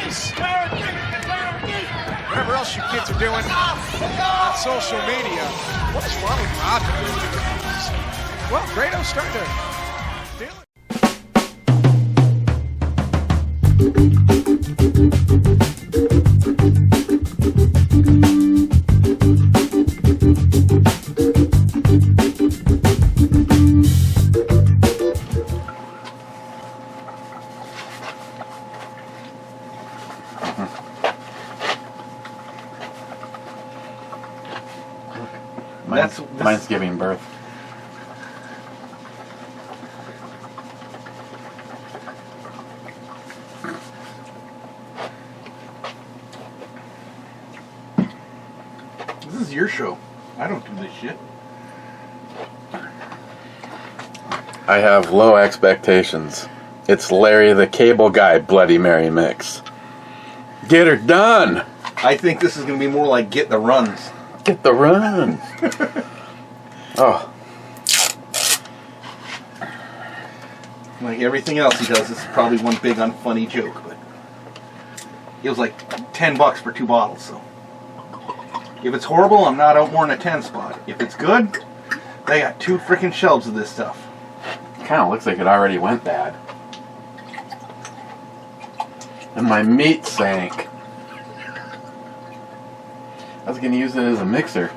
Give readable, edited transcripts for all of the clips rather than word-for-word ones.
Jeez. Whatever else you kids are doing on social media, what's wrong with Rob? Well, Grado's starting to feel it. Mine's giving birth. This is your show. I don't do this shit. I have low expectations. It's Larry the Cable Guy Bloody Mary mix. Get her done! I think this is going to be more like Get the Runs. Get the run! Oh. Like everything else he does, this is probably one big unfunny joke, but it was like $10 for 2 bottles, so. If it's horrible, I'm not out more than a 10 spot. If it's good, they got 2 freaking shelves of this stuff. Kind of looks like it already went bad. And my meat sank. I was going to use it as a mixer.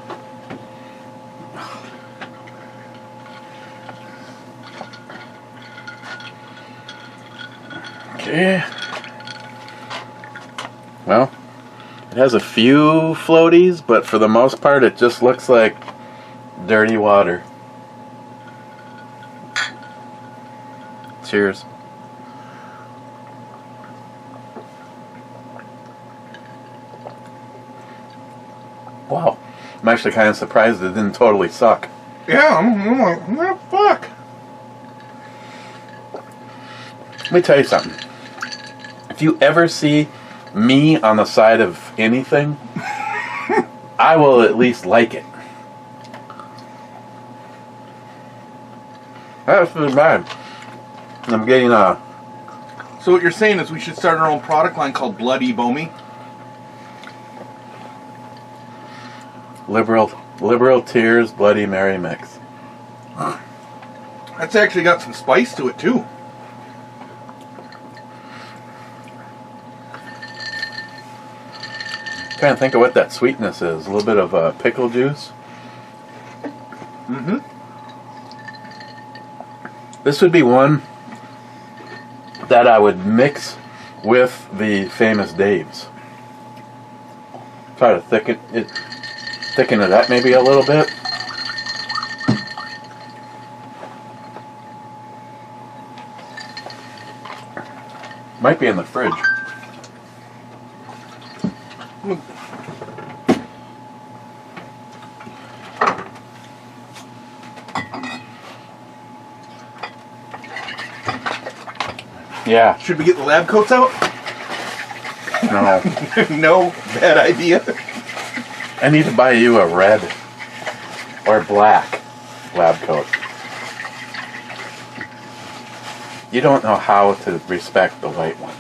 Okay. Well, it has a few floaties, but for the most part it just looks like dirty water. Cheers. Wow. I'm actually kind of surprised it didn't totally suck. Yeah, I'm like, what the fuck? Let me tell you something. If you ever see me on the side of anything, I will at least like it. That's pretty bad. I'm getting a... So what you're saying is we should start our own product line called Bloody Bomy? Liberal Tears Bloody Mary mix. That's actually got some spice to it too. Trying to think of what that sweetness is. A little bit of pickle juice. Mm-hmm. This would be one that I would mix with the Famous Dave's. Try to thicken it up maybe a little bit. Might be in the fridge. Yeah. Should we get the lab coats out? No. No, bad idea. I need to buy you a red or black lab coat. You don't know how to respect the white one.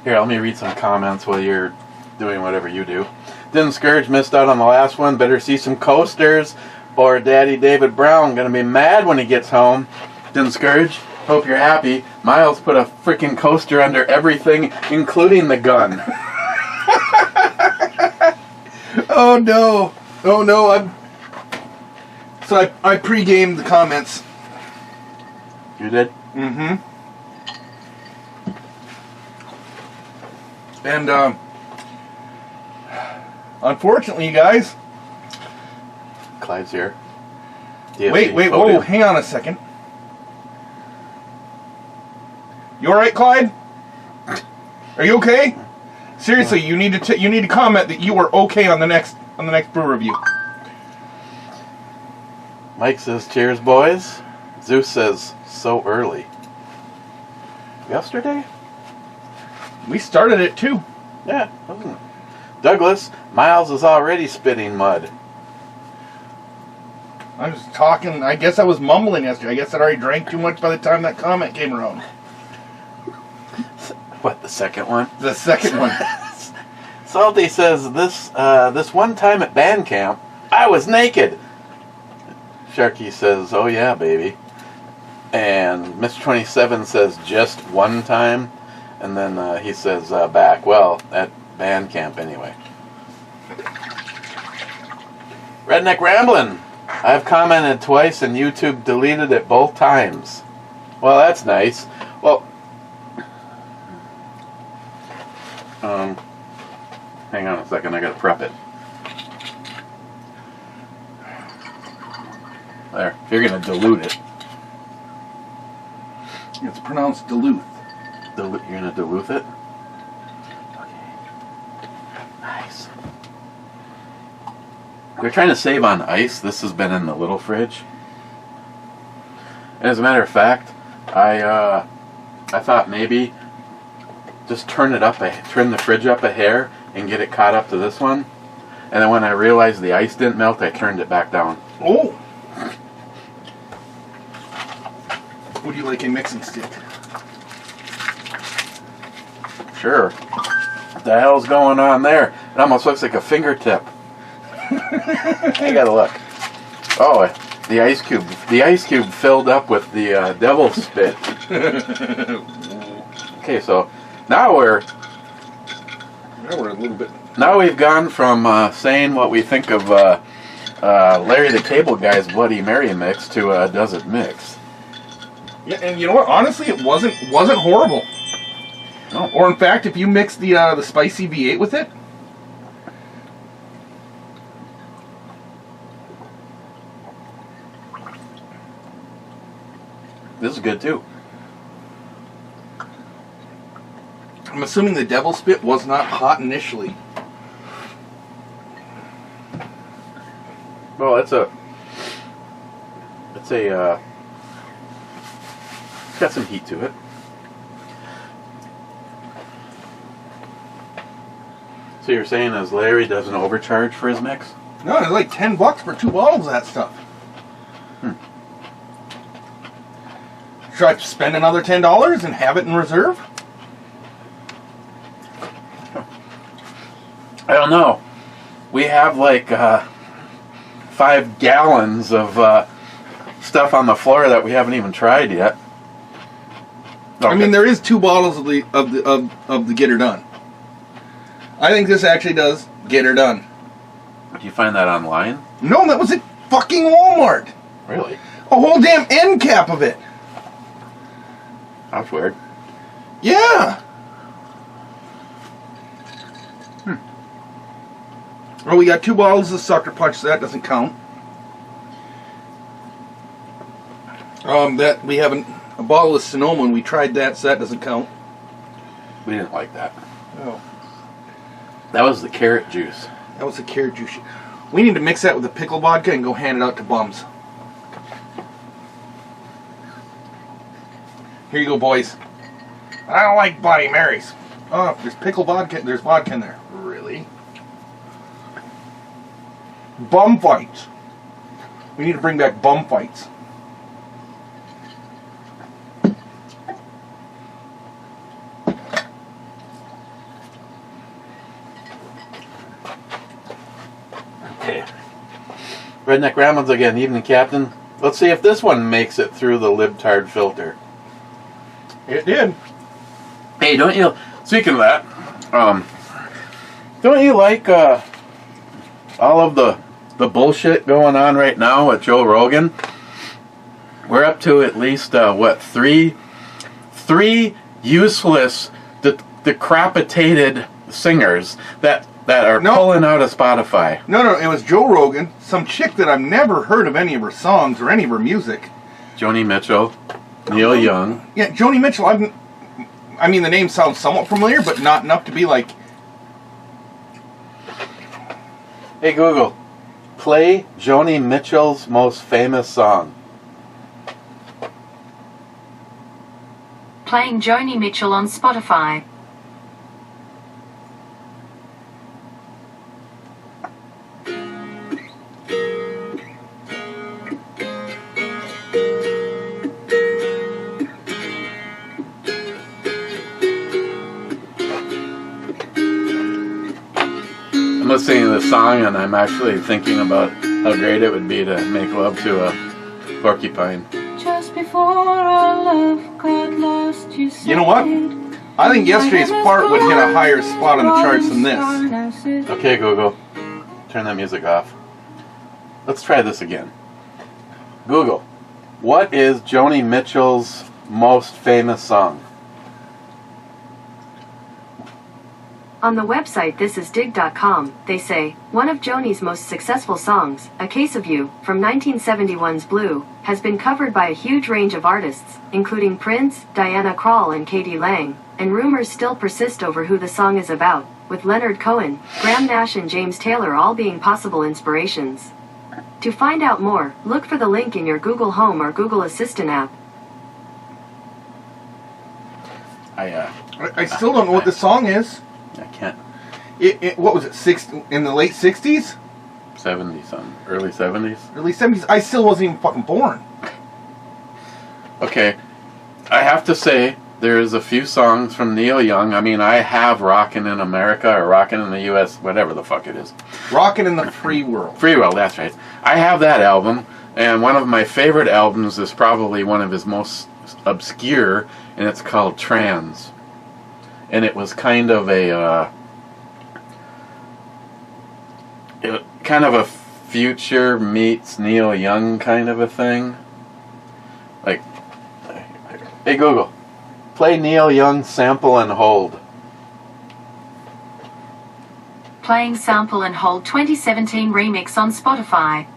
Here, let me read some comments while you're doing whatever you do. Didn't Scourge missed out on the last one. Better see some coasters or Daddy David Brown gonna be mad when he gets home. Didn't Scourge? Hope you're happy. Miles put a freaking coaster under everything, including the gun. Oh no. Oh no, I pre-gamed the comments. You did? Mm-hmm. And unfortunately, you guys. Clyde's here. Wait, whoa, hang on a second. You alright, Clyde? Are you okay? Seriously, you need to comment that you are okay on the next brew review. Mike says, cheers, boys. Zeus says, so early. Yesterday? We started it too. Yeah, wasn't it? Douglas, Miles is already spitting mud. I was talking, I guess I was mumbling yesterday. I guess I already drank too much by the time that comment came around. What, the second one? The second one. Salty says, this one time at band camp, I was naked. Sharky says, oh yeah, baby. And Mr. 27 says, just one time. And then he says back, well, at band camp anyway. Redneck Ramblin'. I've commented twice and YouTube deleted it both times. Well, that's nice. Well, hang on a second, I gotta prep it. There, if you're gonna dilute it. It's pronounced Duluth. You're gonna dilute it? Okay. Nice. We're trying to save on ice. This has been in the little fridge. And as a matter of fact, I thought maybe just turn the fridge up a hair and get it caught up to this one. And then when I realized the ice didn't melt, I turned it back down. Oh! Would you like a mixing stick? Sure. What the hell's going on there? It almost looks like a fingertip. I gotta look. Oh, the ice cube. The ice cube filled up with the devil spit. Okay, so now we're a little bit. Now we've gone from saying what we think of Larry the Cable Guy's Bloody Mary mix to Does It Mix. Yeah, and you know what? Honestly, it wasn't horrible. No. Or in fact, if you mix the spicy V8 with it, this is good too. I'm assuming the devil spit was not hot initially. Well, it's got some heat to it. So you're saying as Larry doesn't overcharge for his mix? No, it's like $10 for 2 bottles of that stuff. Should I spend another $10 and have it in reserve? I don't know. We have like 5 gallons of stuff on the floor that we haven't even tried yet. Okay. I mean, there is 2 bottles of the Get Her Done. I think this actually does Get Her Done. Did you find that online? No, that was at fucking Walmart. Really? A whole damn end cap of it. That's weird. Yeah. Well, we got 2 bottles of Sucker Punch, so that doesn't count. That we have a bottle of Sonoma, and we tried that, so that doesn't count. We didn't like that. Oh. That was the carrot juice. That was the carrot juice. We need to mix that with the pickle vodka and go hand it out to bums. Here you go, boys. I don't like Bloody Marys. Oh, there's pickle vodka. There's vodka in there. Really? Bum fights. We need to bring back bum fights. Okay. Redneck Ramblins again. Evening, Captain. Let's see if this one makes it through the libtard filter. It did. Hey, don't you... Speaking of that, don't you like all of the bullshit going on right now with Joe Rogan? We're up to at least, three useless, decapitated singers that are pulling out of Spotify. No, it was Joe Rogan, some chick that I've never heard of any of her songs or any of her music. Joni Mitchell, Neil Young. Yeah, Joni Mitchell, I mean, the name sounds somewhat familiar, but not enough to be like... Hey, Google, play Joni Mitchell's most famous song. Playing Joni Mitchell on Spotify. listening to the song and I'm actually thinking about how great it would be to make love to a porcupine. Just before our love got lost, You know what? I think yesterday's part would hit a higher spot on the charts than this. Okay, Google, turn that music off. Let's try this again. Google, what is Joni Mitchell's most famous song? On the website thisisdig.com, they say, one of Joni's most successful songs, A Case of You, from 1971's Blue, has been covered by a huge range of artists, including Prince, Diana Krall and Katie Lang, and rumors still persist over who the song is about, with Leonard Cohen, Graham Nash and James Taylor all being possible inspirations. To find out more, look for the link in your Google Home or Google Assistant app. I still don't know what the song is. I can't. What was it? In the late 60s? 70 something. Early 70s? Early 70s. I still wasn't even fucking born. Okay. I have to say, there's a few songs from Neil Young. I mean, I have Rockin' in America or Rockin' in the U.S., whatever the fuck it is. Rockin' in the Free World. Free World, that's right. I have that album, and one of my favorite albums is probably one of his most obscure, and it's called Trans. And it was kind of a Future meets Neil Young kind of a thing. Like, hey Google, play Neil Young Sample and Hold. Playing Sample and Hold 2017 remix on Spotify.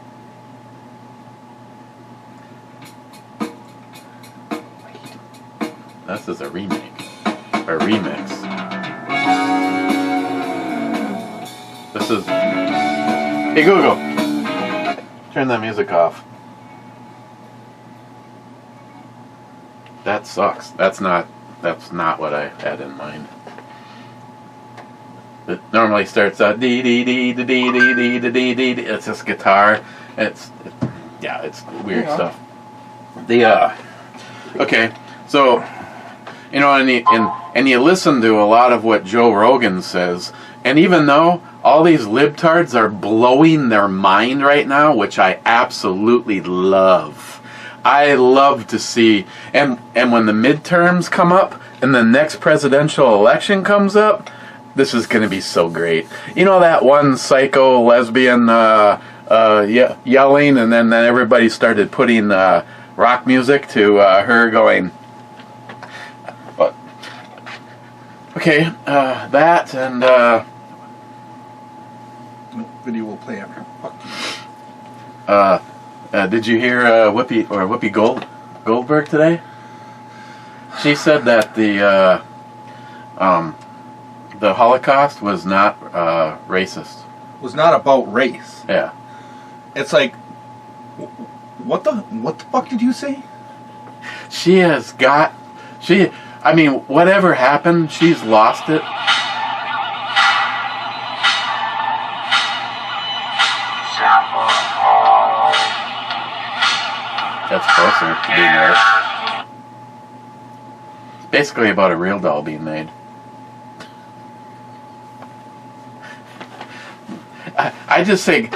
This is a remake. Or remix. This is... Hey Google, turn that music off. That sucks. That's not what I had in mind. It normally starts out dee dee dee dee dee dee dee dee dee dee. It's just guitar. It's weird stuff. Okay, so you know, and you listen to a lot of what Joe Rogan says, and even though all these libtards are blowing their mind right now, which I absolutely love. I love to see, and when the midterms come up and the next presidential election comes up, this is going to be so great. You know that one psycho lesbian yelling, and then everybody started putting rock music to her going. Okay, that and video will play after. did you hear Whoopi Goldberg today? She said that the Holocaust was not racist. Was not about race. Yeah. It's like, what the fuck did you say? I mean, whatever happened, she's lost it. That's closer to being there. Basically about a real doll being made. I just don't,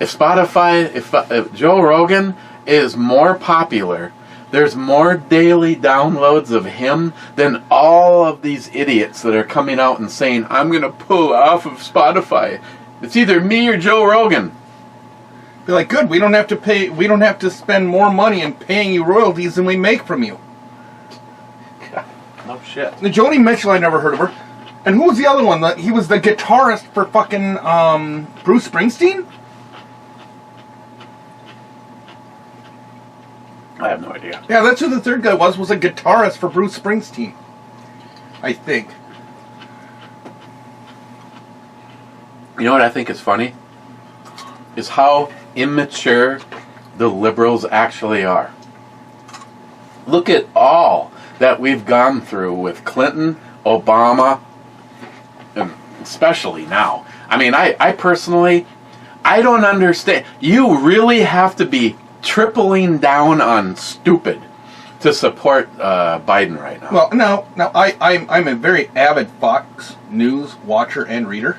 if Spotify, if Joe Rogan is more popular, there's more daily downloads of him than all of these idiots that are coming out and saying, I'm going to pull off of Spotify. It's either me or Joe Rogan. Be like, good, we don't have to spend more money in paying you royalties than we make from you. No shit. The Joni Mitchell, I never heard of her. And who was the other one? He was the guitarist for fucking Bruce Springsteen? I have no idea. Yeah, that's who the third guy was a guitarist for Bruce Springsteen. I think. You know what I think is funny? Is how immature the liberals actually are. Look at all that we've gone through with Clinton, Obama, and especially now. I mean, I personally, I don't understand. You really have to be tripling down on stupid to support Biden right now. Well, now I'm a very avid Fox News watcher and reader.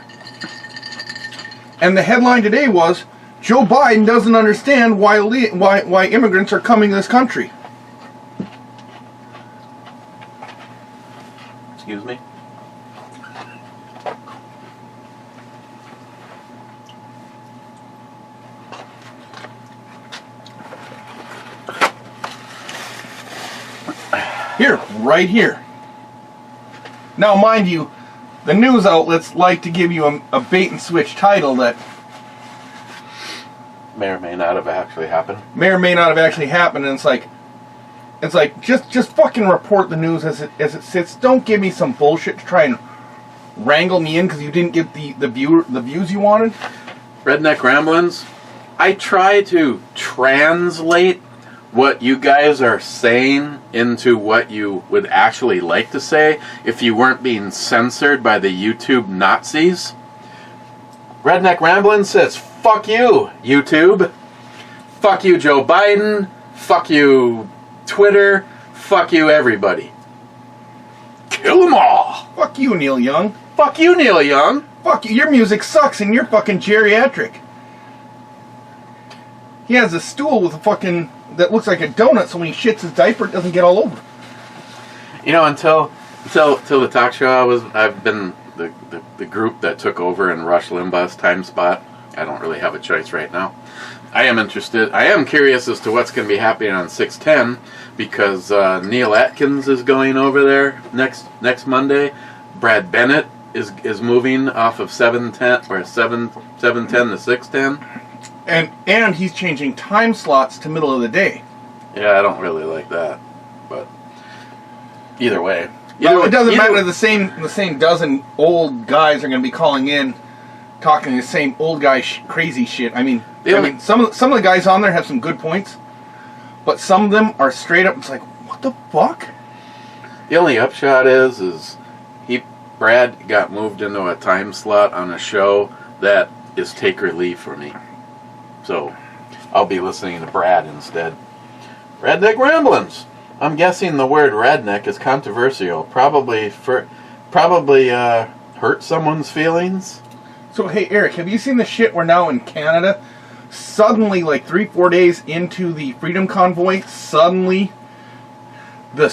And the headline today was, Joe Biden doesn't understand why immigrants are coming to this country. Excuse me? Here, right here. Now, mind you, the news outlets like to give you a bait and switch title that May or may not have actually happened. may or may not have actually happened, and it's like just fucking report the news as it sits. Don't give me some bullshit to try and wrangle me in because you didn't get the views you wanted. Redneck Ramblings, I try to translate what you guys are saying into what you would actually like to say if you weren't being censored by the YouTube Nazis. Redneck Ramblin' says, fuck you, YouTube. Fuck you, Joe Biden. Fuck you, Twitter. Fuck you, everybody. Kill them all. Fuck you, Neil Young. Fuck you, Neil Young. Fuck you. Your music sucks and you're fucking geriatric. He has a stool with a fucking that looks like a donut, so when he shits his diaper, it doesn't get all over. You know, until the talk show, I've been the group that took over in Rush Limbaugh's time spot. I don't really have a choice right now. I am interested. I am curious as to what's going to be happening on 610 because Neil Atkins is going over there next Monday. Brad Bennett is moving off of 710 or 710 to 610. And he's changing time slots to middle of the day. Yeah, I don't really like that, but either way. Well, it doesn't matter. The same dozen old guys are going to be calling in, talking the same old guy crazy shit. I mean, some of the guys on there have some good points, but some of them are straight up. It's like, what the fuck? The only upshot is Brad got moved into a time slot on a show that is take or leave for me. So I'll be listening to Brad instead. Redneck Ramblings. I'm guessing the word redneck is controversial. Probably hurt someone's feelings. So hey, Eric, have you seen the shit we're now in Canada? Suddenly, like 3-4 days into the Freedom Convoy, suddenly the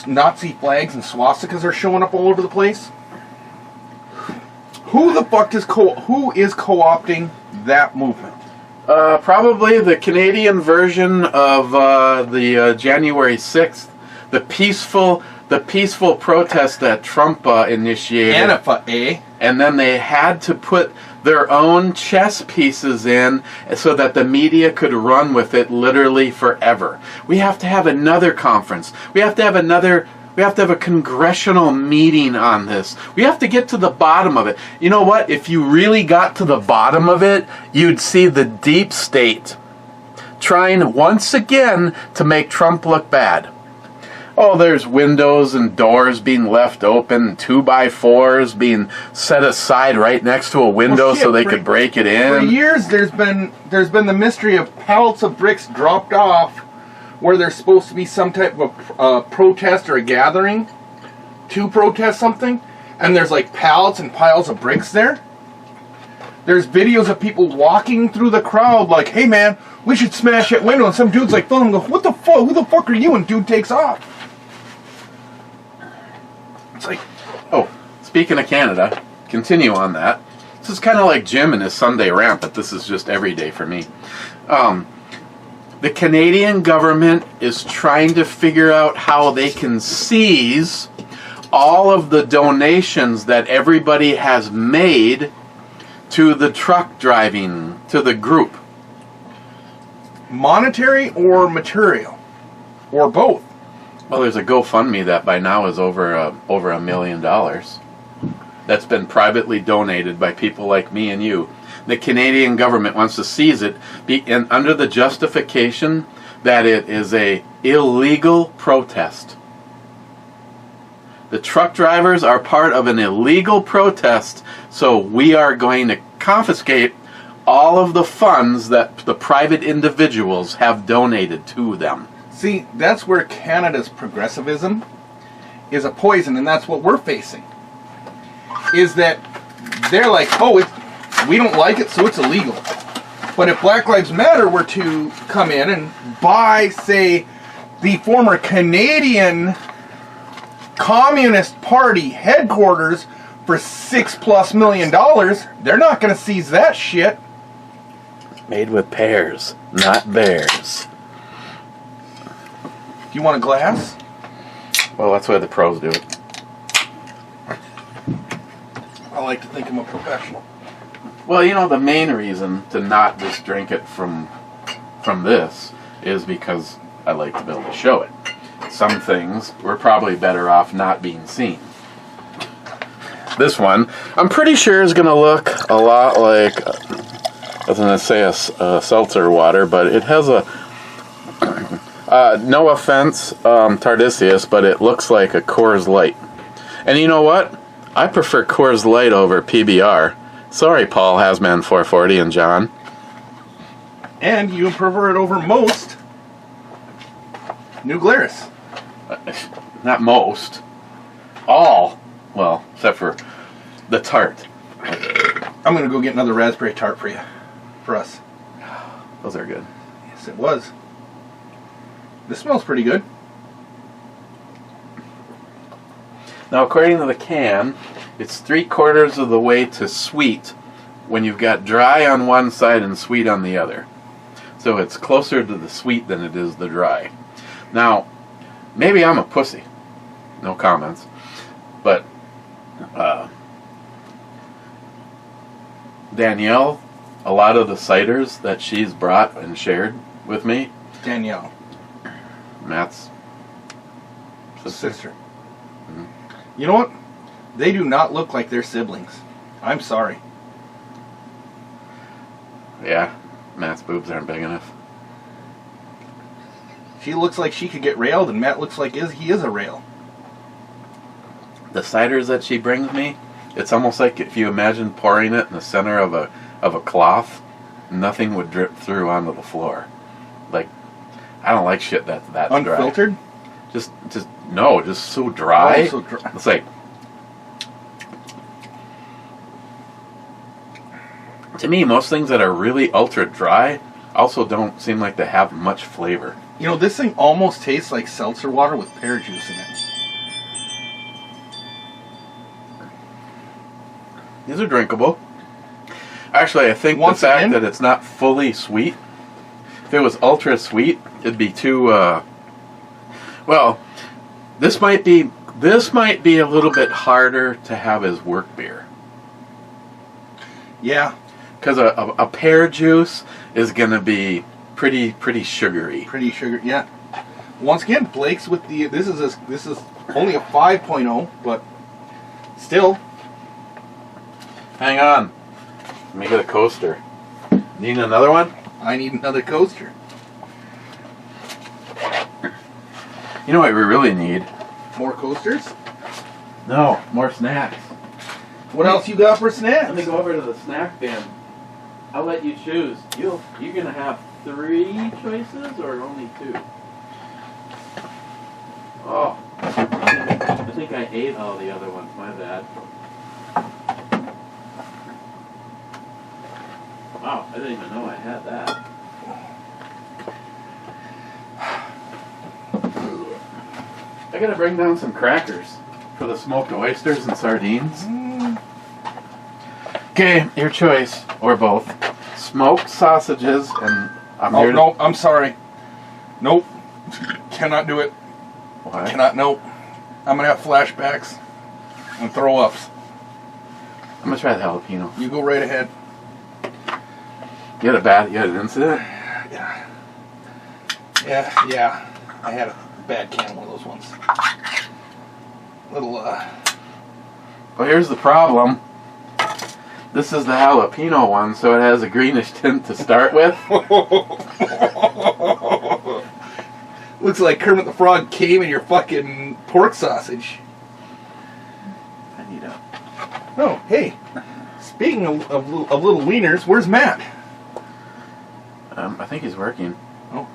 Nazi flags and swastikas are showing up all over the place. Who the fuck is co-opting that movement? Probably the Canadian version of the January 6th, the peaceful protest that Trump initiated. Antifa, eh? And then they had to put their own chess pieces in so that the media could run with it literally forever. We have to have another conference. We have to have a congressional meeting on this. We have to get to the bottom of it. You know what? If you really got to the bottom of it, you'd see the deep state trying once again to make Trump look bad. Oh, there's windows and doors being left open, 2x4s being set aside right next to a window so they could break it in. For years, there's been the mystery of pallets of bricks dropped off where there's supposed to be some type of protest or a gathering to protest something, and there's like pallets and piles of bricks there. There's videos of people walking through the crowd like, hey man, we should smash that window, and some dude's like, filming, goes, what the fuck, who the fuck are you? And dude takes off. It's like, oh, speaking of Canada, continue on that. This is kind of like Jim and his Sunday rant, but this is just every day for me. The Canadian government is trying to figure out how they can seize all of the donations that everybody has made to the truck driving, to the group. Monetary or material? Or both? Well, there's a GoFundMe that by now is over $1 million. That's been privately donated by people like me and you. The Canadian government wants to seize it and under the justification that it is a illegal protest. The truck drivers are part of an illegal protest, so we are going to confiscate all of the funds that the private individuals have donated to them. See, that's where Canada's progressivism is a poison, and that's what we're facing. Is that they're like, oh, we don't like it, so it's illegal. But if Black Lives Matter were to come in and buy, say, the former Canadian Communist Party headquarters for $6+ million, they're not going to seize that shit. Made with pears, not bears. Do you want a glass? Well, that's why the pros do it. I like to think I'm a professional. Well, you know, the main reason to not just drink it from this is because I like to be able to show it. Some things we're probably better off not being seen. This one, I'm pretty sure is going to look a lot like, I was going to say a seltzer water, but it has a, no offense, Tardisius, but it looks like a Coors Light. And you know what? I prefer Coors Light over PBR. Sorry, Paul, Hasman 440 and John. And you prefer it over most New Glarus. Not most. All. Well, except for the tart. I'm going to go get another raspberry tart for you. For us. Those are good. Yes, it was. This smells pretty good. Now, according to the can, it's 3/4 of the way to sweet when you've got dry on one side and sweet on the other. So it's closer to the sweet than it is the dry. Now, maybe I'm a pussy. No comments. But, Danielle, a lot of the ciders that she's brought and shared with me, Danielle. Matt's Sister. Mhm. You know what? They do not look like they're siblings. I'm sorry. Yeah, Matt's boobs aren't big enough. She looks like she could get railed, and Matt looks like he is a rail. The ciders that she brings me, it's almost like if you imagine pouring it in the center of a cloth, nothing would drip through onto the floor. Like, I don't like shit that's dry. Unfiltered? Just so dry. Oh, so dry. It's like, to me, most things that are really ultra dry also don't seem like they have much flavor. You know, this thing almost tastes like seltzer water with pear juice in it. These are drinkable. Actually, I think Once the fact again? that it's not fully sweet, if it was ultra sweet, it'd be too, well, this might be a little bit harder to have as work beer. Yeah. Because a pear juice is going to be pretty sugary. Pretty sugar. Yeah. Once again, Blake's with the. This is only a 5.0, but still. Hang on. Let me get a coaster. Need another one? I need another coaster. You know what we really need? More coasters? No, more snacks. What else you got for snacks? Let me go over to the snack bin. I'll let you choose. You're going to have 3 choices or only 2? Oh. I think I ate all the other ones. My bad. Wow, I didn't even know I had that. I gotta bring down some crackers for the smoked oysters and sardines. Okay, your choice, or both. Smoked sausages and no, I'm sorry. Nope. Cannot do it. Why? Cannot, nope. I'm gonna have flashbacks and throw ups. I'm gonna try the jalapeno. You go right ahead. You had an incident? Yeah. I had a bad can, one of those ones. Well, here's the problem. This is the jalapeno one, so it has a greenish tint to start with. Looks like Kermit the Frog came in your fucking pork sausage. I need a... Oh, hey. Speaking of little wieners, where's Matt? I think he's working. Oh.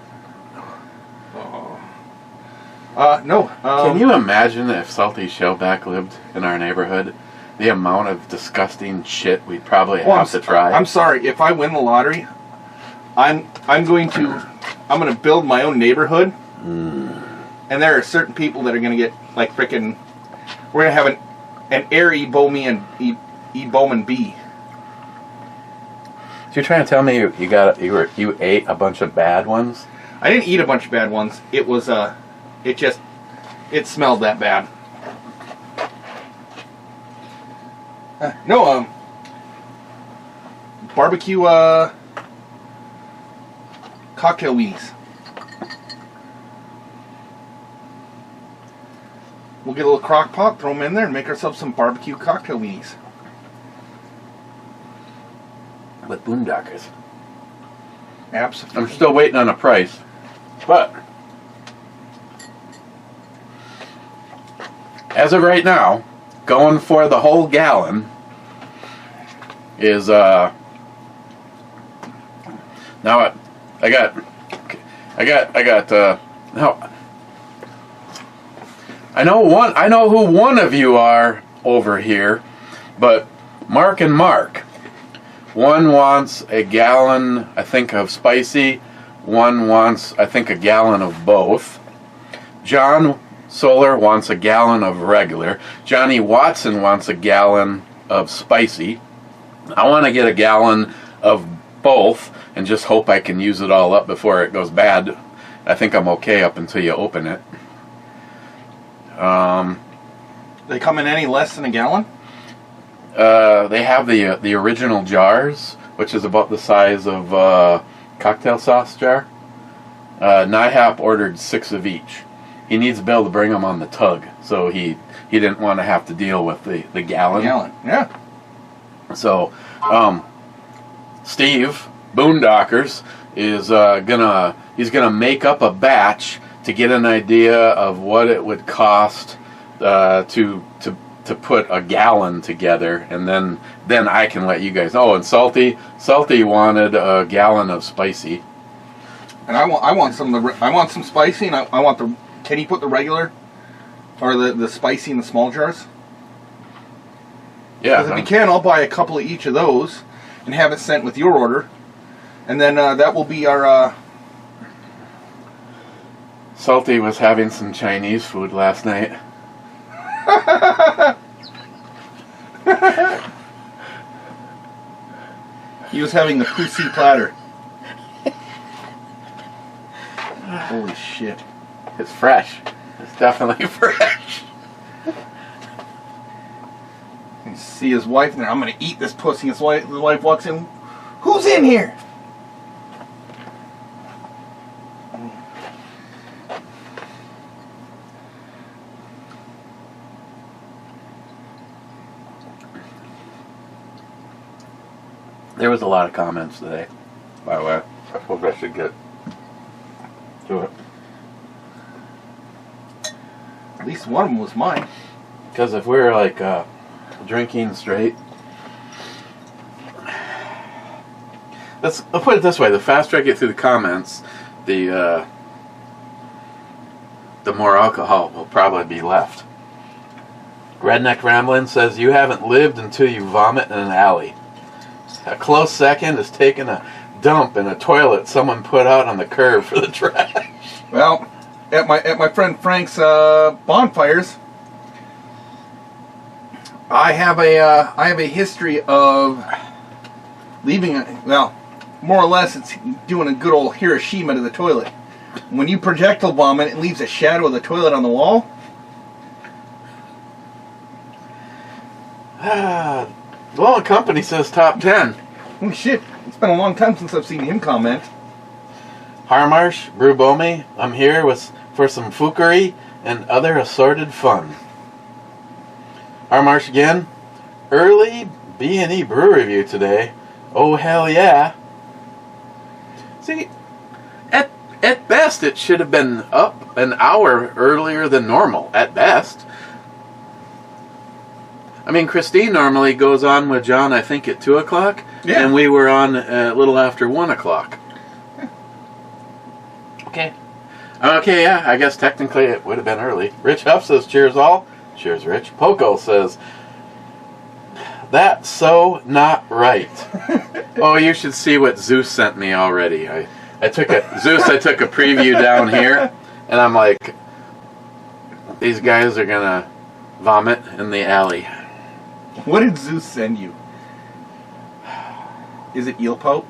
No. Can you imagine if Salty Shellback lived in our neighborhood? The amount of disgusting shit we'd probably have to try. I'm sorry. If I win the lottery, I'm going to build my own neighborhood, and there are certain people that are going to get like freaking. We're going to have an Air Bowman B. So you're trying to tell me you ate a bunch of bad ones? I didn't eat a bunch of bad ones. It was it smelled that bad. No, barbecue cocktail weenies. We'll get a little crock pot, throw them in there, and make ourselves some barbecue cocktail weenies. With boondockers. Absolutely. I'm still waiting on a price, but as of right now, going for the whole gallon is now I got no. I know who one of you are over here, but Mark and Mark. One wants a gallon, I think, of spicy. One wants, I think, a gallon of both. John Solar wants a gallon of regular. Johnny Watson wants a gallon of spicy. I want to get a gallon of both and just hope I can use it all up before it goes bad. I think I'm okay up until you open it. They come in any less than a gallon? They have the original jars, which is about the size of a cocktail sauce jar. Nihap ordered 6 of each. He needs to be able to bring them on the tug, so he didn't want to have to deal with the gallon. Yeah. So, Steve Boondockers is he's gonna make up a batch to get an idea of what it would cost to put a gallon together, and then I can let you guys know. Oh, and Salty wanted a gallon of spicy, And I want some spicy, and I want the. Can you put the regular or the spicy in the small jars? yeah. Because if you can, I'll buy a couple of each of those and have it sent with your order, and then that will be our. Salty was having some Chinese food last night. He was having the pussy platter. Holy shit. It's fresh. It's definitely fresh. You see his wife in there. I'm going to eat this pussy. His wife walks in. Who's in here? There was a lot of comments today, by the way. I hope I should get to it. At least one of them was mine. Because if we're like drinking straight, I'll put it this way: the faster I get through the comments, the more alcohol will probably be left. Redneck Ramblin' says, "You haven't lived until you vomit in an alley. A close second is taking a dump in a toilet someone put out on the curb for the trash." Well, at my friend Frank's bonfires, I have a history of leaving. Well, more or less, it's doing a good old Hiroshima to the toilet. When you projectile vomit, it leaves a shadow of the toilet on the wall. Well, company says top 10. Holy shit! It's been a long time since I've seen him comment. Harmarsh, Brew Bomi, I'm here for some fuckery and other assorted fun. Harmarsh again, early B&E brew review today. Oh, hell yeah. See, at best it should have been up an hour earlier than normal, at best. I mean, Christine normally goes on with John, I think, at 2 o'clock, Yeah. and we were on a little after 1 o'clock. Okay. Okay, yeah, I guess technically it would have been early. Rich Huff says, cheers all. Cheers, Rich. Poco says, that's so not right. Oh, you should see what Zeus sent me already. I took a preview down here, and I'm like, these guys are gonna vomit in the alley. What did Zeus send you? Is it Eel Pope?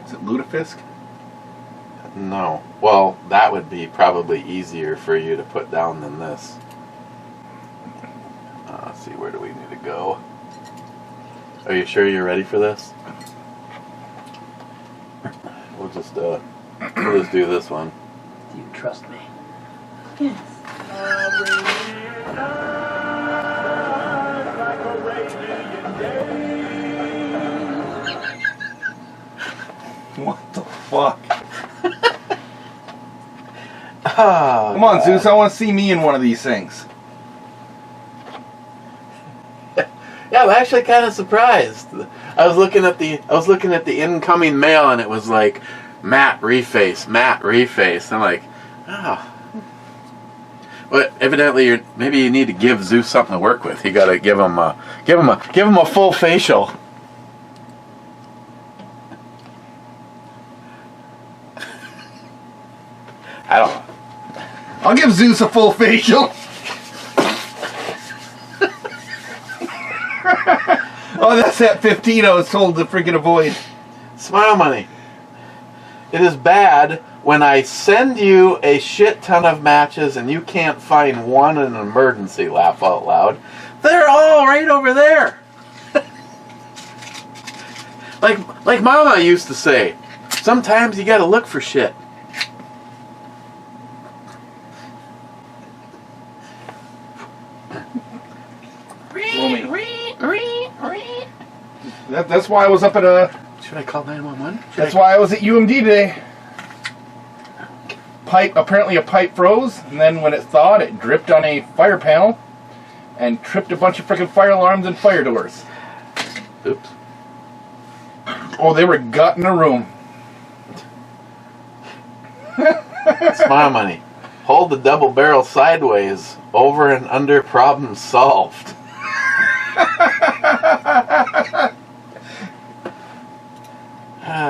Is it Lutefisk? No. Well, that would be probably easier for you to put down than this. Let's see, where do we need to go? Are you sure you're ready for this? We'll just do this one. Do you trust me? Yes. What the fuck? Oh, Come on, Zeus, I want to see me in one of these things. Yeah, I'm actually kind of surprised. I was looking at the incoming mail, and it was like Matt reface. I'm like, oh. But evidently, maybe you need to give Zeus something to work with. You got to give him a full facial. I don't know. I'll give Zeus a full facial. Oh, that's that 15 I was told to freaking avoid. Smile money. It is bad when I send you a shit ton of matches and you can't find one in an emergency. Laugh out loud. They're all right over there. like Mama used to say, sometimes you gotta look for shit. That's why I was up at a. Should I call 911? That's why I was at UMD today. Apparently a pipe froze, and then when it thawed, it dripped on a fire panel and tripped a bunch of freaking fire alarms and fire doors. Oops. Oh, they were gutting a room. Smile money. Hold the double barrel sideways. Over and under, problem solved.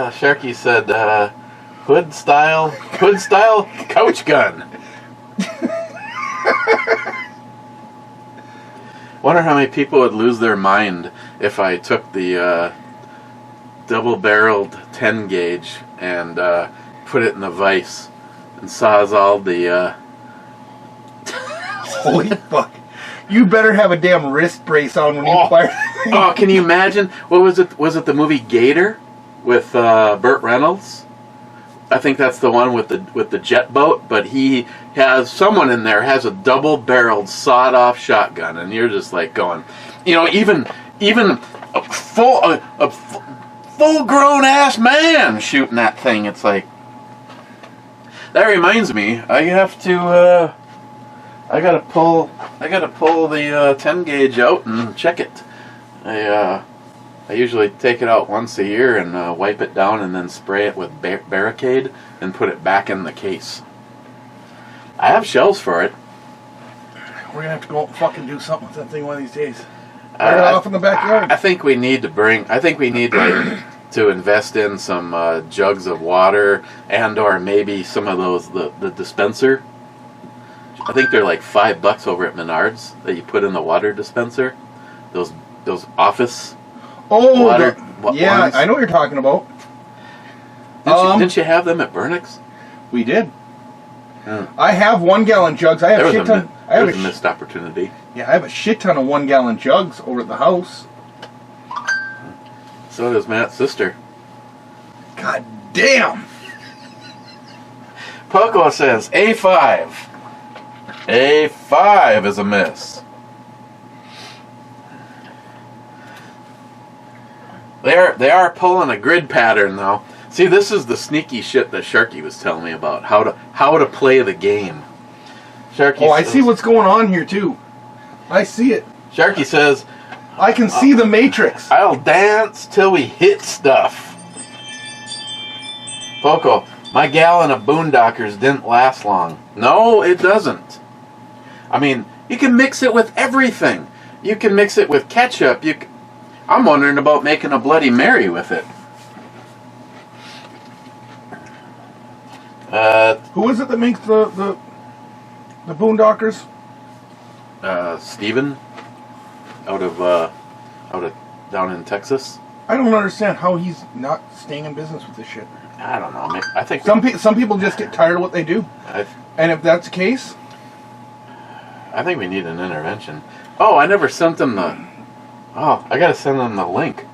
Sharky said, hood style couch gun. Wonder how many people would lose their mind if I took the double-barreled 10 gauge and put it in a vise and sawzalled the. Holy fuck! You better have a damn wrist brace on when you fire. Oh, can you imagine? What was it? Was it the movie Gator with Burt Reynolds? I think that's the one with the jet boat. But someone in there has a double-barreled, sawed-off shotgun, and you're just like going, even a full-grown ass man shooting that thing. It's like, that reminds me, I gotta pull the 10 gauge out and check it. I usually take it out once a year and wipe it down and then spray it with Barricade and put it back in the case. I have shells for it. We're gonna have to go out and fucking do something with that thing one of these days. Fire it off in the backyard. I think we need to invest in some jugs of water or maybe some of those the dispenser. I think they're like $5 over at Menards that you put in the water dispenser. Those office water. Yeah, ones. I know what you're talking about. Didn't you have them at Burnix? We did. I have 1 gallon jugs. I have There shit was ton. a missed opportunity. Yeah, I have a shit ton of 1 gallon jugs over at the house. So does Matt's sister. God damn. Poco says A5. A5 is a miss. They are pulling a grid pattern though. See, this is the sneaky shit that Sharky was telling me about. How to play the game. Sharky I see what's going on here too. I see it. Sharky says, I can see the matrix. I'll dance till we hit stuff. Poco, My gallon of Boondockers didn't last long. No, it doesn't. I mean, you can mix it with everything. You can mix it with ketchup. I'm wondering about making a Bloody Mary with it. Who is it that makes the Boondockers? Steven, out of down in Texas. I don't understand how he's not staying in business with this shit. I don't know. I think Some people just get tired of what they do. And if that's the case, I think we need an intervention. Oh, I never sent them the... Oh, I gotta send them the link.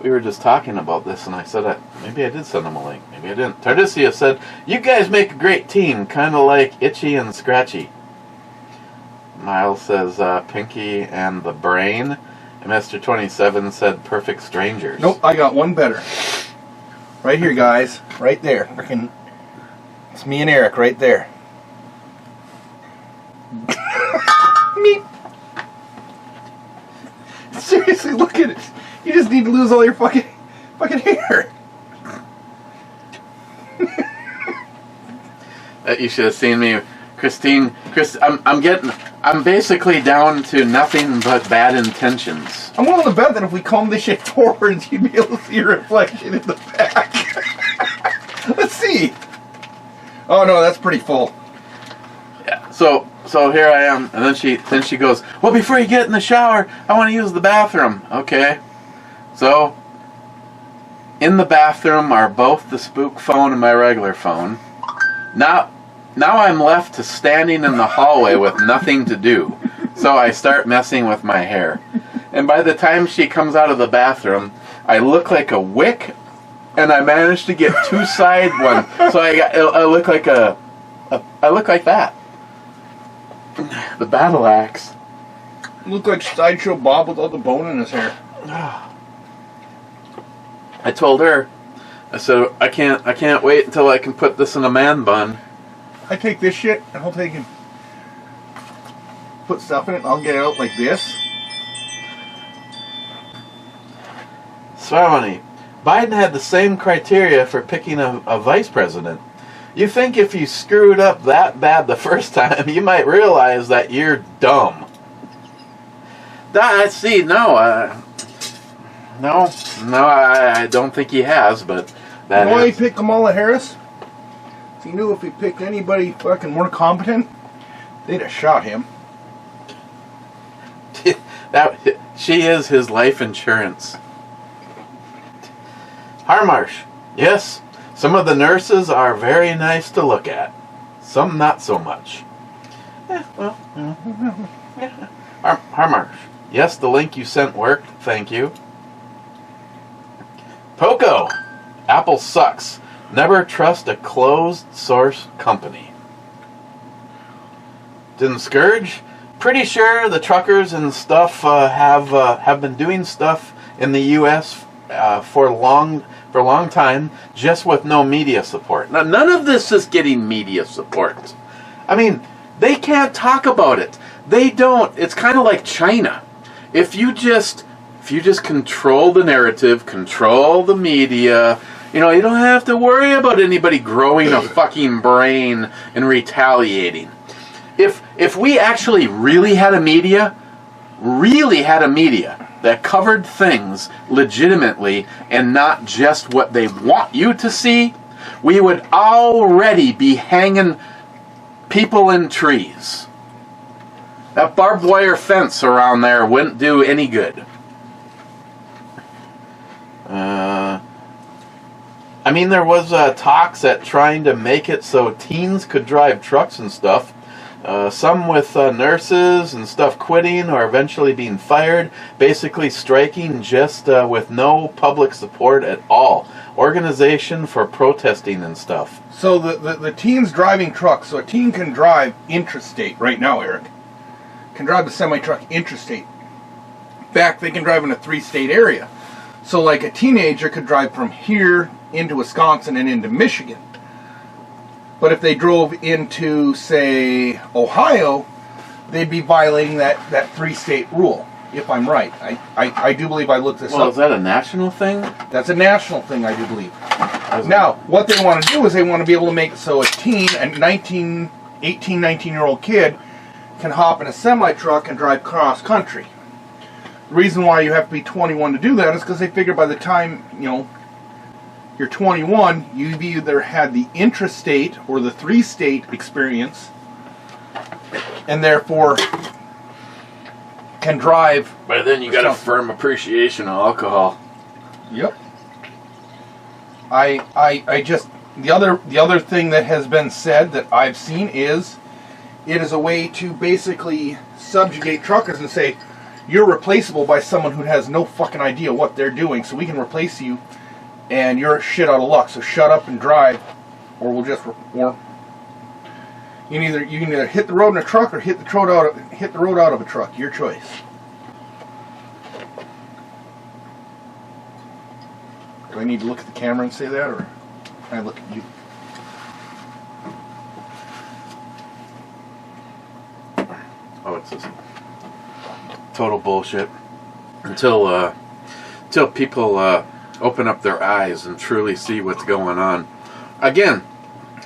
We were just talking about this, and I said maybe I did send them a link. Maybe I didn't. Tardisia said, "You guys make a great team, kind of like Itchy and Scratchy." Miles says, "Pinky and the Brain." And Mr. 27 said, "Perfect Strangers." nope, I got one better. Right here, guys. Right there. Freaking, it's me and Eric right there. Meep. Seriously, look at it. You just need to lose all your fucking hair. You should have seen me, Christine. I'm basically down to nothing but bad intentions. I'm willing to bet that if we comb this shit forwards, you'd be able to see your reflection in the back. Let's see. Oh no, that's pretty full. Yeah. So here I am, and then she goes, "Well, before you get in the shower, I want to use the bathroom." Okay. So in the bathroom are both the spook phone and my regular phone. Now I'm left to standing in the hallway with nothing to do. So I start messing with my hair. And by the time she comes out of the bathroom, I look like a wick, and I managed to get two side ones. So I look like I look like that. The battle axe. Look like Sideshow Bob without the bone in his hair. I told her, I said, I can't wait until I can put this in a man bun. I take this shit and I'll take and put stuff in it and I'll get it out like this. Swamini, Biden had the same criteria for picking a vice president. You think if you screwed up that bad the first time, you might realize that you're dumb. I don't think he has, but that You know why he is. picked Kamala Harris? He knew if he picked anybody fucking more competent, they'd have shot him. She is his life insurance. Harmarsh, yes, some of the nurses are very nice to look at. Some not so much. Harmarsh, yes, the link you sent worked, thank you. Poco, Apple sucks. Never trust a closed source company. Didn't Scourge? Pretty sure the truckers and stuff have been doing stuff in the U.S. For a long time, just with no media support. Now, none of this is getting media support. I mean, they can't talk about it. They don't. It's kind of like China. If you just control the narrative, control the media, you don't have to worry about anybody growing a fucking brain and retaliating. If we actually really had a media that covered things legitimately and not just what they want you to see, we would already be hanging people in trees. That barbed wire fence around there wouldn't do any good. I mean, there was talks at trying to make it so teens could drive trucks and stuff. Some with nurses and stuff quitting or eventually being fired, basically striking just with no public support at all. Organization for protesting and stuff. So the teens driving trucks, so a teen can drive intrastate right now, Eric. Can drive a semi-truck intrastate. In fact, they can drive in a 3-state area. So like a teenager could drive from here into Wisconsin and into Michigan. But if they drove into, say, Ohio, they'd be violating that 3-state rule, if I'm right. I do believe I looked this up. Well, is that a national thing? That's a national thing, I do believe. Now, what they want to do is they want to be able to make it so a 18, 19-year-old kid can hop in a semi-truck and drive cross-country. The reason why you have to be 21 to do that is because they figure by the time, you're 21, you've either had the intrastate or the three-state experience, and therefore can drive. By then you got a firm appreciation of alcohol. Yep. I just the other thing that has been said that I've seen is it is a way to basically subjugate truckers and say you're replaceable by someone who has no fucking idea what they're doing, so we can replace you and you're shit out of luck, so shut up and drive, or we'll just you can either hit the road in a truck or hit the road out of a truck, your choice. Do I need to look at the camera and say that, or can I look at you? Oh, it's just total bullshit. Until people open up their eyes and truly see what's going on. Again,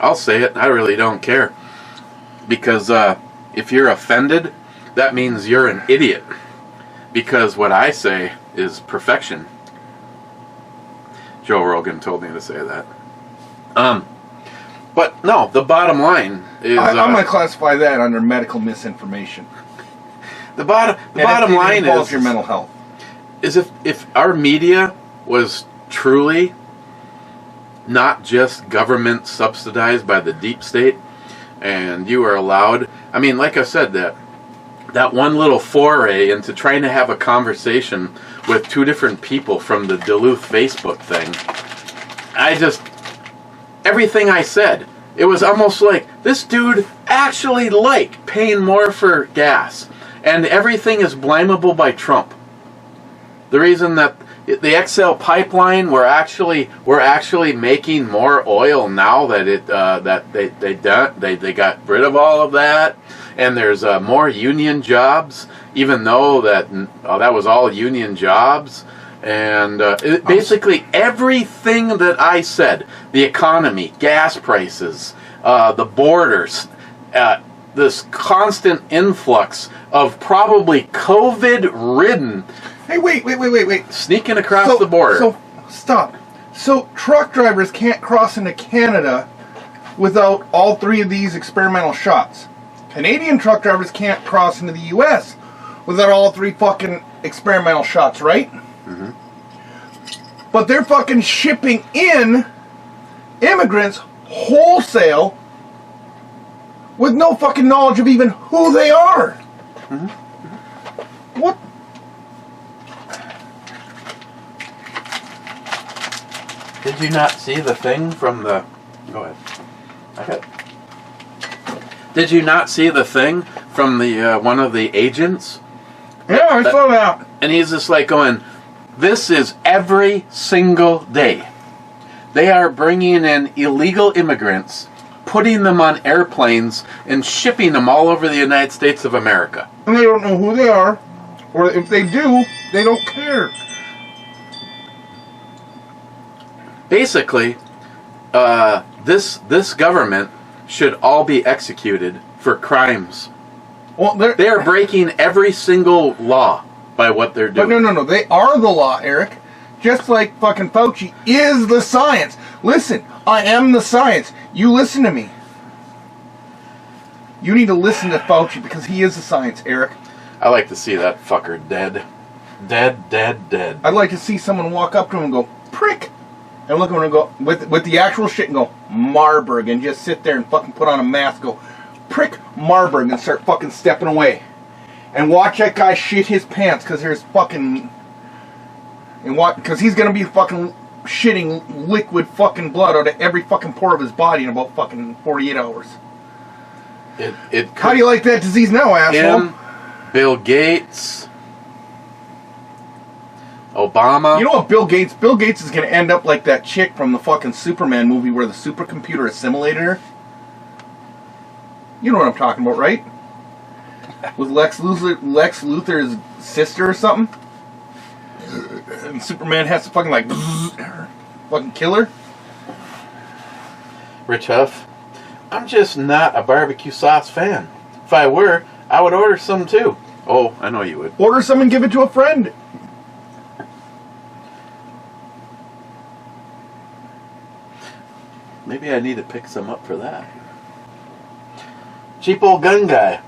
I'll say it, I really don't care. Because if you're offended, that means you're an idiot. Because what I say is perfection. Joe Rogan told me to say that. But no, the bottom line is... I'm going to classify that under medical misinformation. The bottom line is your mental health. Is if our media was truly not just government subsidized by the deep state, and you are allowed... I mean, like I said, that one little foray into trying to have a conversation with two different people from the Duluth Facebook thing, everything I said, it was almost like this dude actually liked paying more for gas, and everything is blamable by Trump. The reason that the XL pipeline, we're actually making more oil now that they got rid of all of that, and there's more union jobs, even though that was all union jobs. And basically everything that I said, the economy, gas prices, the borders, this constant influx of probably COVID-ridden... Hey, wait. Sneaking across the border. So, stop. So, truck drivers can't cross into Canada without all three of these experimental shots. Canadian truck drivers can't cross into the U.S. without all three fucking experimental shots, right? Mm-hmm. But they're fucking shipping in immigrants wholesale with no fucking knowledge of even who they are. Mm-hmm. What? Did you not see the thing from the... Go ahead. Okay. Did you not see the thing from the one of the agents? Yeah, I saw that. And he's just like going, this is every single day. They are bringing in illegal immigrants, putting them on airplanes, and shipping them all over the United States of America. And they don't know who they are, or if they do, they don't care. Basically, this government should all be executed for crimes. Well, they are breaking every single law by what they're doing. But no. They are the law, Eric. Just like fucking Fauci is the science. Listen, I am the science. You listen to me. You need to listen to Fauci because he is the science, Eric. I like to see that fucker dead. Dead. I'd like to see someone walk up to him and go, prick. And look at him and go, with the actual shit and go, Marburg, and just sit there and fucking put on a mask, go, prick Marburg, and start fucking stepping away. And watch that guy shit his pants, because there's fucking... Because he's going to be fucking shitting liquid fucking blood out of every fucking pore of his body in about fucking 48 hours. How do you like that disease now, asshole? Him, Bill Gates... Obama. You know what, Bill Gates is going to end up like that chick from the fucking Superman movie where the supercomputer assimilated her. You know what I'm talking about, right? With Lex Luthor's sister or something. And Superman has to fucking fucking kill her. Rich Huff. I'm just not a barbecue sauce fan. If I were, I would order some too. Oh, I know you would. Order some and give it to a friend. Maybe I need to pick some up for that. Cheap old gun guy.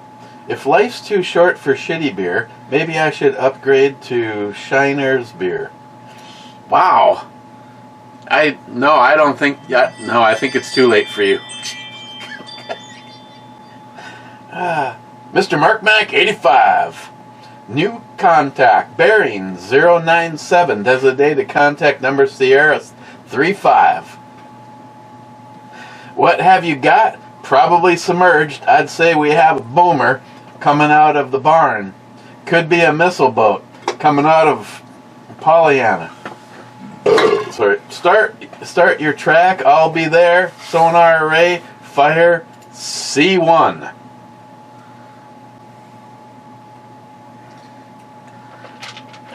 If life's too short for shitty beer, maybe I should upgrade to Shiner's beer. Wow. I think it's too late for you. Mr. Mark Mac 85. New contact. Bearing 097. Designated contact number Sierra 35. What have you got? Probably submerged. I'd say we have a boomer coming out of the barn. Could be a missile boat coming out of Pollyanna. Sorry. Start your track. I'll be there. Sonar array. Fire. C1.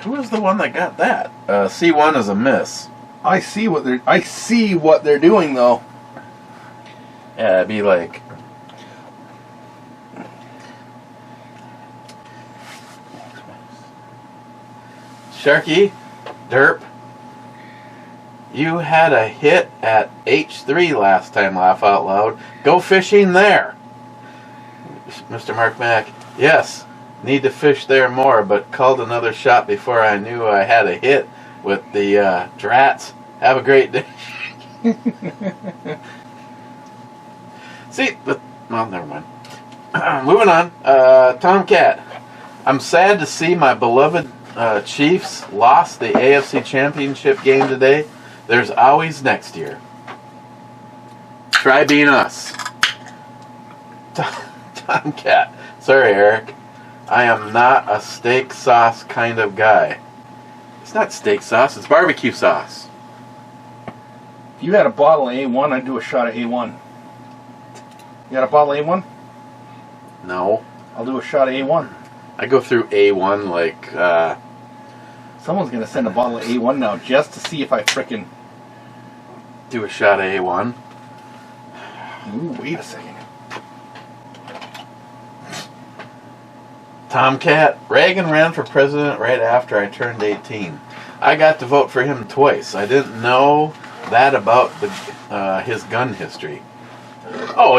Who was the one that got that? C1 is a miss. I see what they're doing though. Yeah, it'd be like Sharky, derp. You had a hit at H3 last time, laugh out loud. Go fishing there. Mr. Mark Mack, yes, need to fish there more, but called another shot before I knew I had a hit with the drats. Have a great day. See, but, well, never mind. Moving on. Tomcat. I'm sad to see my beloved Chiefs lost the AFC Championship game today. There's always next year. Try being us. Tomcat. Sorry, Eric. I am not a steak sauce kind of guy. It's not steak sauce, it's barbecue sauce. If you had a bottle of A1, I'd do a shot of A1. You got a bottle of A1? No. I'll do a shot of A1. I go through A1 like, Someone's going to send a bottle of A1 now just to see if I frickin' do a shot of A1. Ooh, wait a second. Tomcat. Reagan ran for president right after I turned 18. I got to vote for him twice. I didn't know that about his gun history. Oh,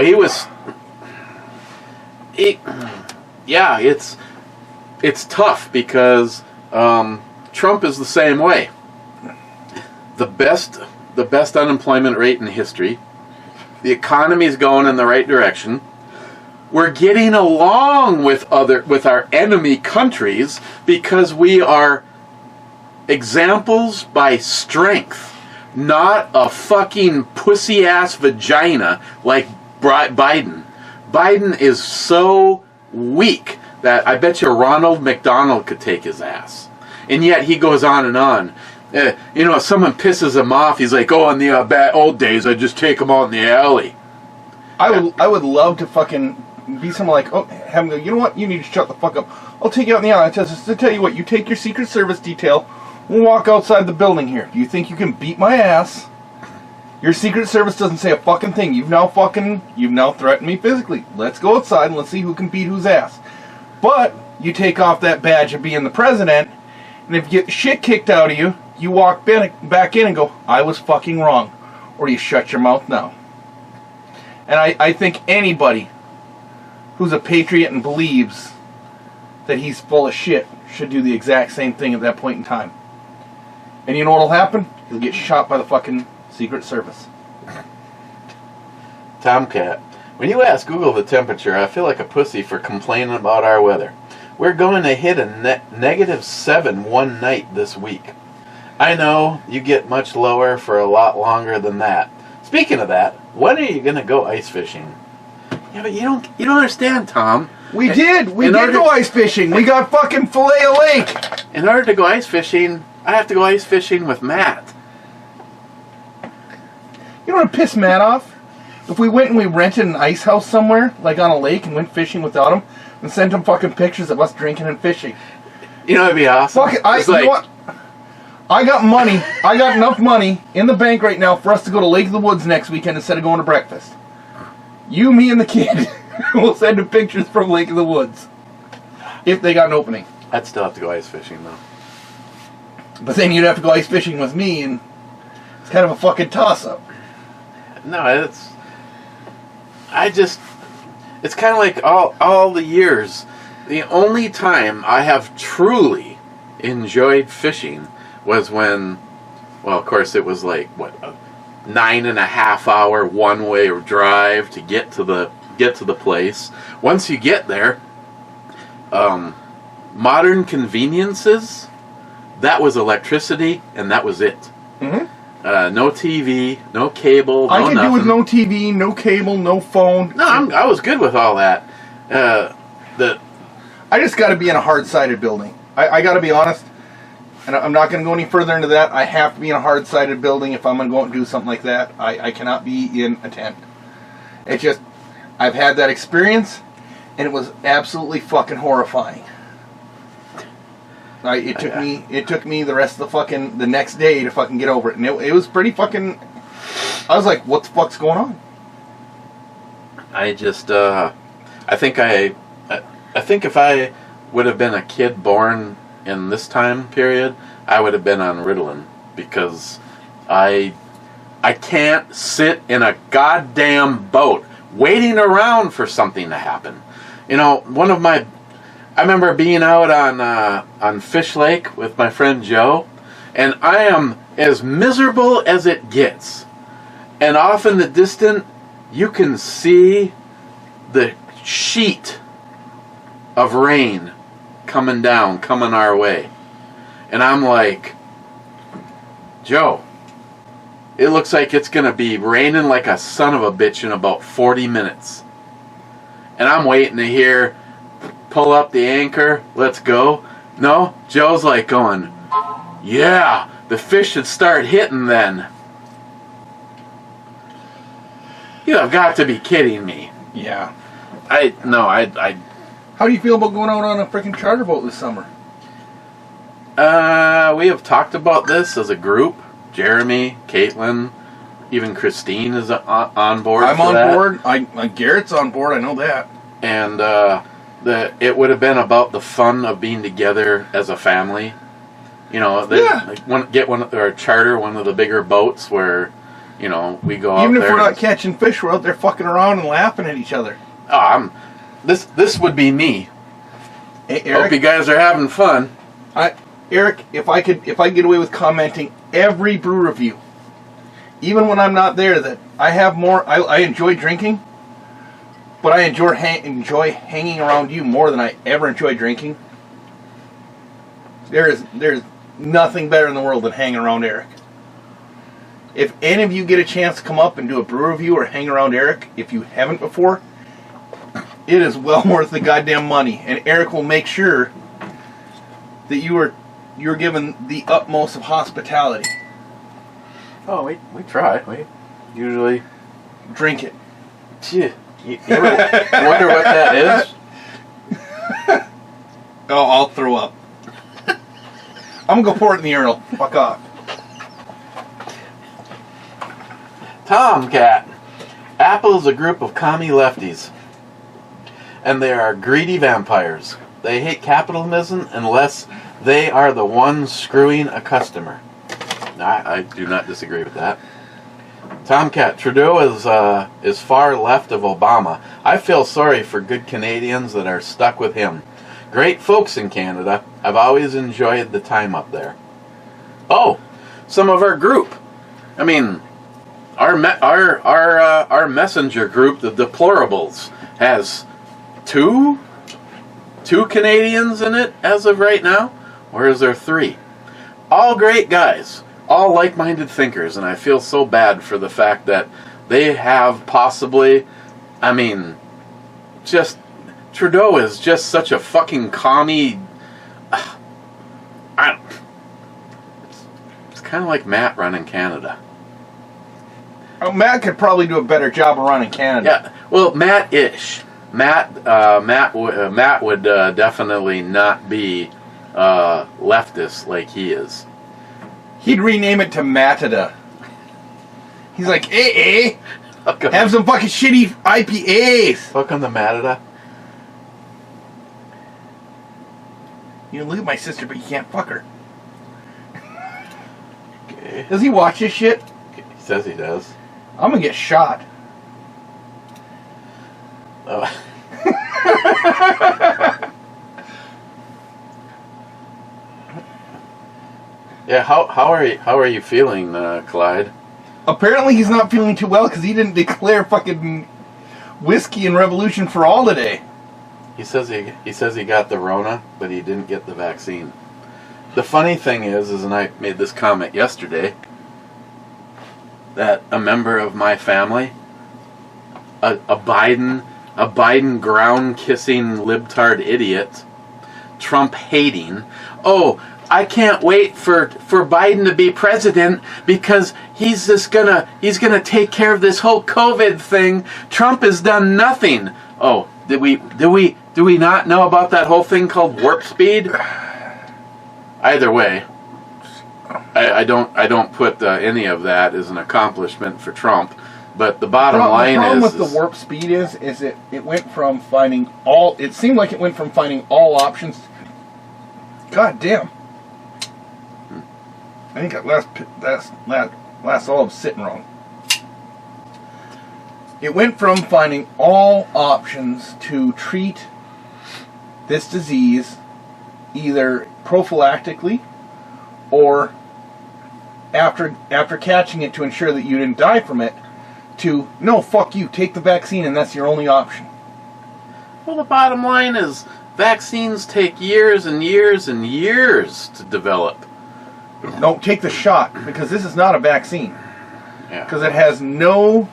yeah, it's tough because Trump is the same way. The best unemployment rate in history. The economy's going in the right direction. We're getting along with our enemy countries because we are examples by strength, not a fucking pussy ass vagina like Biden. Biden is so weak that I bet you Ronald McDonald could take his ass. And yet he goes on and on. If someone pisses him off, he's like, oh, in the bad old days, I'd just take him out in the alley. I would love to fucking be someone like, oh, have him go, you know what, you need to shut the fuck up. I'll take you out in the alley. To tell you what, you take your Secret Service detail, we'll walk outside the building here. Do you think you can beat my ass? Your Secret Service doesn't say a fucking thing. You've now threatened me physically. Let's go outside and let's see who can beat whose ass. But you take off that badge of being the president, and if you get shit kicked out of you, you walk back in and go, I was fucking wrong. Or you shut your mouth now. And I think anybody who's a patriot and believes that he's full of shit should do the exact same thing at that point in time. And you know what'll happen? He'll get shot by the fucking Secret Service. Tomcat. When you ask Google the temperature, I feel like a pussy for complaining about our weather. We're going to hit a -7 one night this week. I know you get much lower for a lot longer than that. Speaking of that, when are you going to go ice fishing? Yeah, but you don't understand, Tom. We did go ice fishing. We got fucking Filet Lake. In order to go ice fishing, I have to go ice fishing with Matt. You know what piss Matt off? If we went and we rented an ice house somewhere, like on a lake, and went fishing without him, and sent him fucking pictures of us drinking and fishing. You know, it'd be awesome. Fuck it, you know what? I got money. I got enough money in the bank right now for us to go to Lake of the Woods next weekend instead of going to breakfast. You, me, and the kid will send him pictures from Lake of the Woods. If they got an opening. I'd still have to go ice fishing, though. But then you'd have to go ice fishing with me, and it's kind of a fucking toss-up. No, it's kind of like all the years. The only time I have truly enjoyed fishing was when, well, of course, it was like, what, a 9.5 hour one-way drive to get to the place. Once you get there, modern conveniences, that was electricity, and that was it. Mm-hmm. No TV, no cable, no I could nothing. do with no TV, no cable, no phone. No, I was good with all that. I just got to be in a hard-sided building. I got to be honest, and I'm not going to go any further into that. I have to be in a hard-sided building if I'm going to go out and do something like that. I cannot be in a tent. It's just, I've had that experience, and it was absolutely fucking horrifying. It took me the rest of the next day to fucking get over it, and it was pretty fucking. I was like, "What the fuck's going on?" I think if I would have been a kid born in this time period, I would have been on Ritalin, because I can't sit in a goddamn boat waiting around for something to happen. You know, I remember being out on Fish Lake with my friend Joe, and I am as miserable as it gets. And off in the distance, you can see the sheet of rain coming our way. And I'm like, Joe, it looks like it's going to be raining like a son of a bitch in about 40 minutes. And I'm waiting to hear, pull up the anchor, let's go. No, Joe's like going, yeah, the fish should start hitting then. You have got to be kidding me. Yeah. I How do you feel about going out on a freaking charter boat this summer? We have talked about this as a group. Jeremy, Caitlin, even Christine is on board. I'm on board. Garrett's on board. I know that. And it would have been about the fun of being together as a family. You know, charter one of the bigger boats where, you know, we go out there. Even if we're not catching fish, we're out there fucking around and laughing at each other. Oh, this would be me. Hey, Eric, hope you guys are having fun. Eric, if I get away with commenting every brew review, even when I'm not there, that I have more. I enjoy drinking, but I enjoy hanging around you more than I ever enjoy drinking. There's nothing better in the world than hanging around Eric. If any of you get a chance to come up and do a brew review or hang around Eric, if you haven't before, it is well worth the goddamn money. And Eric will make sure that you're given the utmost of hospitality. Oh, we try. We usually Drink it. Gee, you ever wonder what that is? Oh, I'll throw up. I'm gonna go pour it in the urinal. Fuck off. Tomcat. Apple's a group of commie lefties. And they are greedy vampires. They hate capitalism unless they are the ones screwing a customer. I do not disagree with that. Tomcat. Trudeau is far left of Obama. I feel sorry for good Canadians that are stuck with him. Great folks in Canada. I've always enjoyed the time up there. Oh, some of our group. I mean, our messenger group, the Deplorables, has two Canadians in it as of right now, or is there 3? All great guys, all like-minded thinkers, and I feel so bad for the fact that they have possibly, I mean, just Trudeau is just such a fucking commie. It's kind of like Matt running Canada. Oh, Matt could probably do a better job of running Canada. Yeah, well, Matt-ish. Matt would definitely not be leftist like he is. He'd rename it to Matida. He's like, hey, have some fucking shitty IPAs. Welcome to Matida. You look at my sister, but you can't fuck her. Okay. Does he watch this shit? He says he does. I'm gonna get shot. Oh. Yeah, how are you feeling, Clyde? Apparently he's not feeling too well because he didn't declare fucking whiskey and revolution for all today. He says he got the Rona, but he didn't get the vaccine. The funny thing is, and I made this comment yesterday, that a member of my family, a Biden ground kissing libtard idiot, Trump hating, I can't wait for Biden to be president because he's gonna take care of this whole COVID thing. Trump has done nothing. Oh, do we not know about that whole thing called warp speed? Either way, I don't put any of that as an accomplishment for Trump. But the bottom line is... The problem with the warp speed is it went from finding all... It seemed like it went from finding all options... God damn. I think that last olive's sitting wrong. It went from finding all options to treat this disease either prophylactically or after catching it to ensure that you didn't die from it, to, no, fuck you, take the vaccine and that's your only option. Well, the bottom line is vaccines take years and years and years to develop. No, take the shot, because this is not a vaccine. Yeah. Because it has no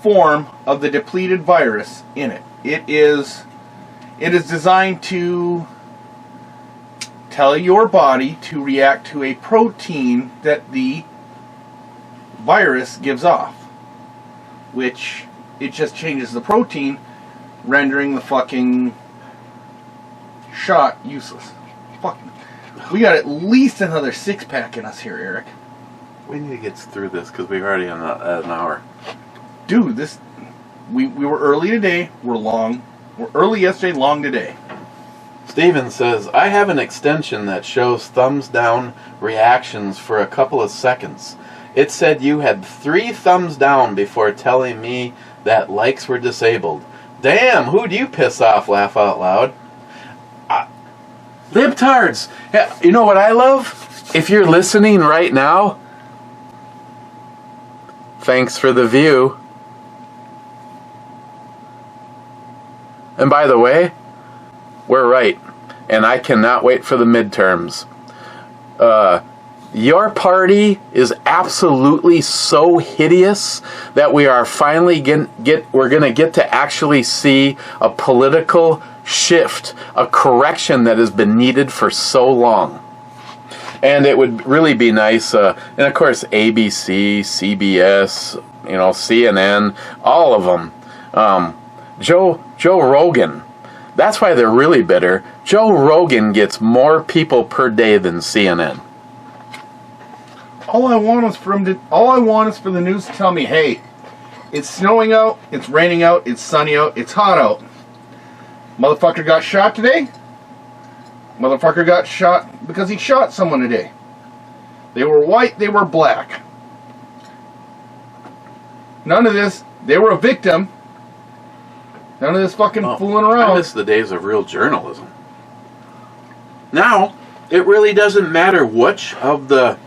form of the depleted virus in it. It is designed to tell your body to react to a protein that the virus gives off, which it just changes the protein, rendering the fucking shot useless. Fucking, we got at least another 6-pack in us here, Eric. We need to get through this because we're already at an hour. Dude, we were early today. We're early yesterday, long today. Steven says, I have an extension that shows thumbs down reactions for a couple of seconds. It said you had 3 thumbs down before telling me that likes were disabled. Damn, who'd you piss off, laugh out loud? Libtards! You know what I love? If you're listening right now, thanks for the view. And by the way, we're right. And I cannot wait for the midterms. Your party is absolutely so hideous that we are finally we're going to get to actually see a political shift, a correction that has been needed for so long. And it would really be nice, and of course ABC, CBS, CNN, all of them. Joe Rogan, that's why they're really bitter. Joe Rogan gets more people per day than CNN. All I want is for the news to tell me, hey, it's snowing out, it's raining out, it's sunny out, it's hot out. Motherfucker got shot today. Motherfucker got shot because he shot someone today. They were white, they were black. None of this, they were a victim. None of this fucking fooling around. I miss the days of real journalism. Now, it really doesn't matter which of the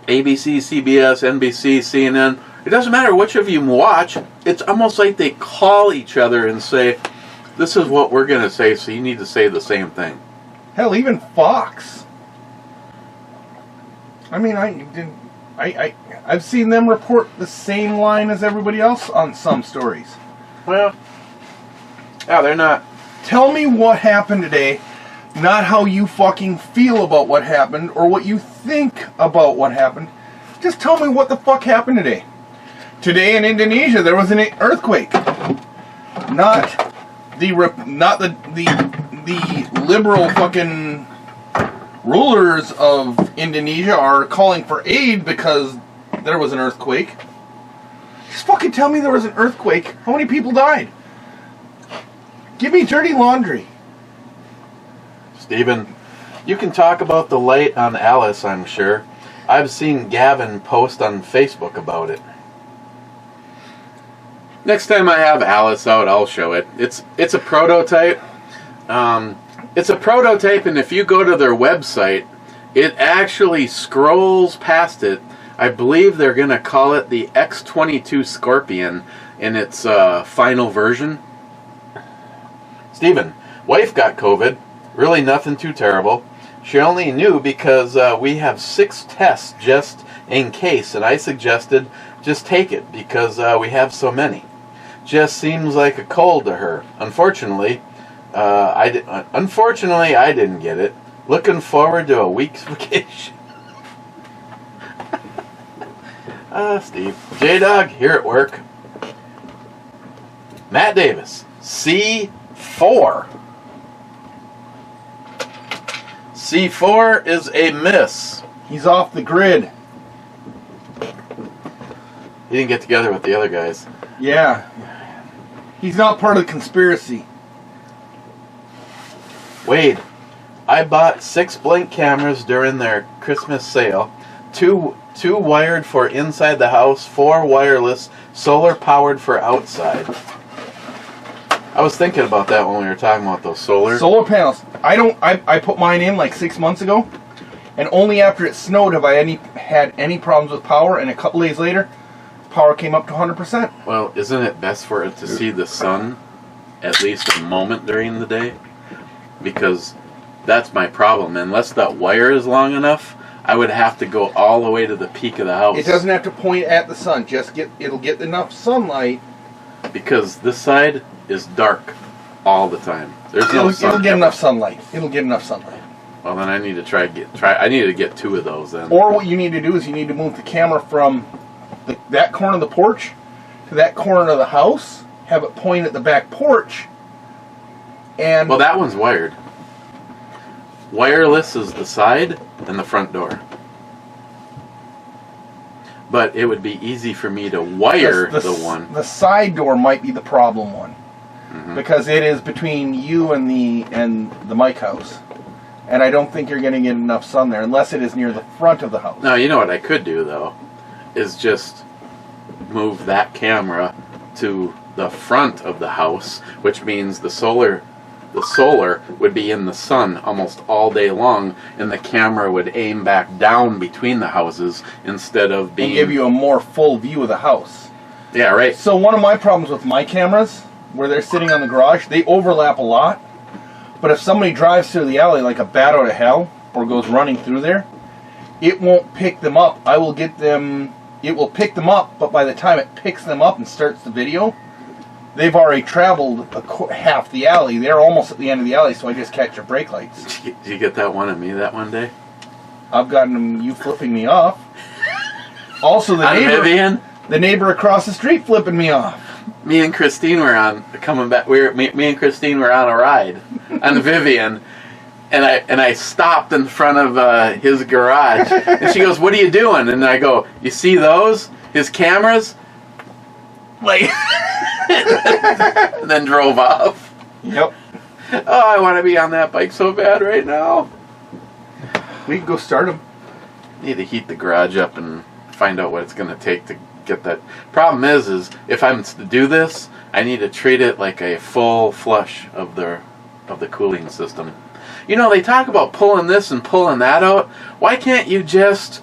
ABC, CBS, NBC, CNN, it doesn't matter which of you watch. It's almost like they call each other and say, this is what we're going to say, so you need to say the same thing. Hell, even Fox. I mean, I've seen them report the same line as everybody else on some stories. Well, yeah, they're not. Tell me what happened today, not how you fucking feel about what happened or what you think about what happened. Just tell me what the fuck happened today. Today in Indonesia there was an earthquake. Not the liberal fucking rulers of Indonesia are calling for aid because there was an earthquake. Just fucking tell me there was an earthquake. How many people died? Give me dirty laundry. Stephen, you can talk about the light on Alice, I'm sure. I've seen Gavin post on Facebook about it. Next time I have Alice out, I'll show it. It's a prototype. It's a prototype, and if you go to their website, it actually scrolls past it. I believe they're going to call it the X-22 Scorpion in its final version. Stephen, wife got COVID. Really nothing too terrible. She only knew because we have 6 tests just in case, and I suggested just take it because we have so many. Just seems like a cold to her. Unfortunately, I didn't get it. Looking forward to a week's vacation. Steve. J-Dog, here at work. Matt Davis, C4. C4 is a miss. He's off the grid. He didn't get together with the other guys. Yeah. He's not part of the conspiracy. Wade, I bought 6 Blink cameras during their Christmas sale. 2 wired for inside the house, 4 wireless, solar powered for outside. I was thinking about that when we were talking about those solar panels. I put mine in like 6 months ago, and only after it snowed have I had any problems with power, and a couple days later, power came up to 100%. Well, isn't it best for it to see the sun at least a moment during the day? Because that's my problem. Unless that wire is long enough, I would have to go all the way to the peak of the house. It doesn't have to point at the sun. It'll get enough sunlight. Because this side is dark all the time. There's no sun. It'll get enough sunlight. It'll get enough sunlight. Well, then I need to I need to get 2 of those then. Or what you need to do is you need to move the camera from that corner of the porch to that corner of the house. Have it point at the back porch. And well, that one's wired. Wireless is the side and the front door. But it would be easy for me to wire the one. The side door might be the problem one. Mm-hmm. Because it is between you and the mic house. And I don't think you're going to get enough sun there unless it is near the front of the house. Now, you know what I could do, though, is just move that camera to the front of the house, which means the solar would be in the sun almost all day long, and the camera would aim back down between the houses instead of being... And give you a more full view of the house. Yeah, right. So one of my problems with my cameras, where they're sitting on the garage, they overlap a lot. But if somebody drives through the alley like a bat out of hell, or goes running through there, it won't pick them up. It will pick them up, but by the time it picks them up and starts the video, they've already traveled half the alley. They're almost at the end of the alley, so I just catch your brake lights. Did you get that one of me that one day? I've gotten you flipping me off. Also, the neighbor across the street flipping me off. Me and Christine were coming back. Me and Christine were on a ride on the Vivian, and I stopped in front of his garage, and she goes, "What are you doing?" And I go, "You see those? His cameras?" Like, and then drove off. Yep. Oh, I want to be on that bike so bad right now. We can go start them. Need to heat the garage up and find out what it's going to take to get that. Problem is if I'm to do this, I need to treat it like a full flush of the cooling system. You know, they talk about pulling this and pulling that out. Why can't you just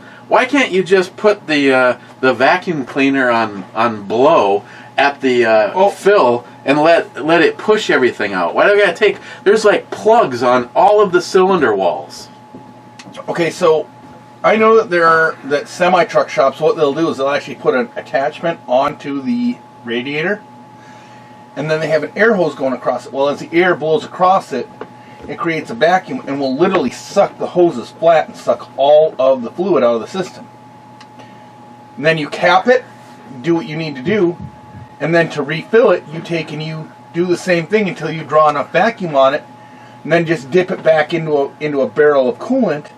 put the vacuum cleaner on blow at the fill and let it push everything out? Why do I gotta take? There's like plugs on all of the cylinder walls. Okay, so I know that semi-truck shops, what they'll do is they'll actually put an attachment onto the radiator, and then they have an air hose going across it. Well, as the air blows across it, it creates a vacuum and will literally suck the hoses flat and suck all of the fluid out of the system. And then you cap it, do what you need to do, and then to refill it, you take and you do the same thing until you draw enough vacuum on it and then just dip it back into a barrel of coolant,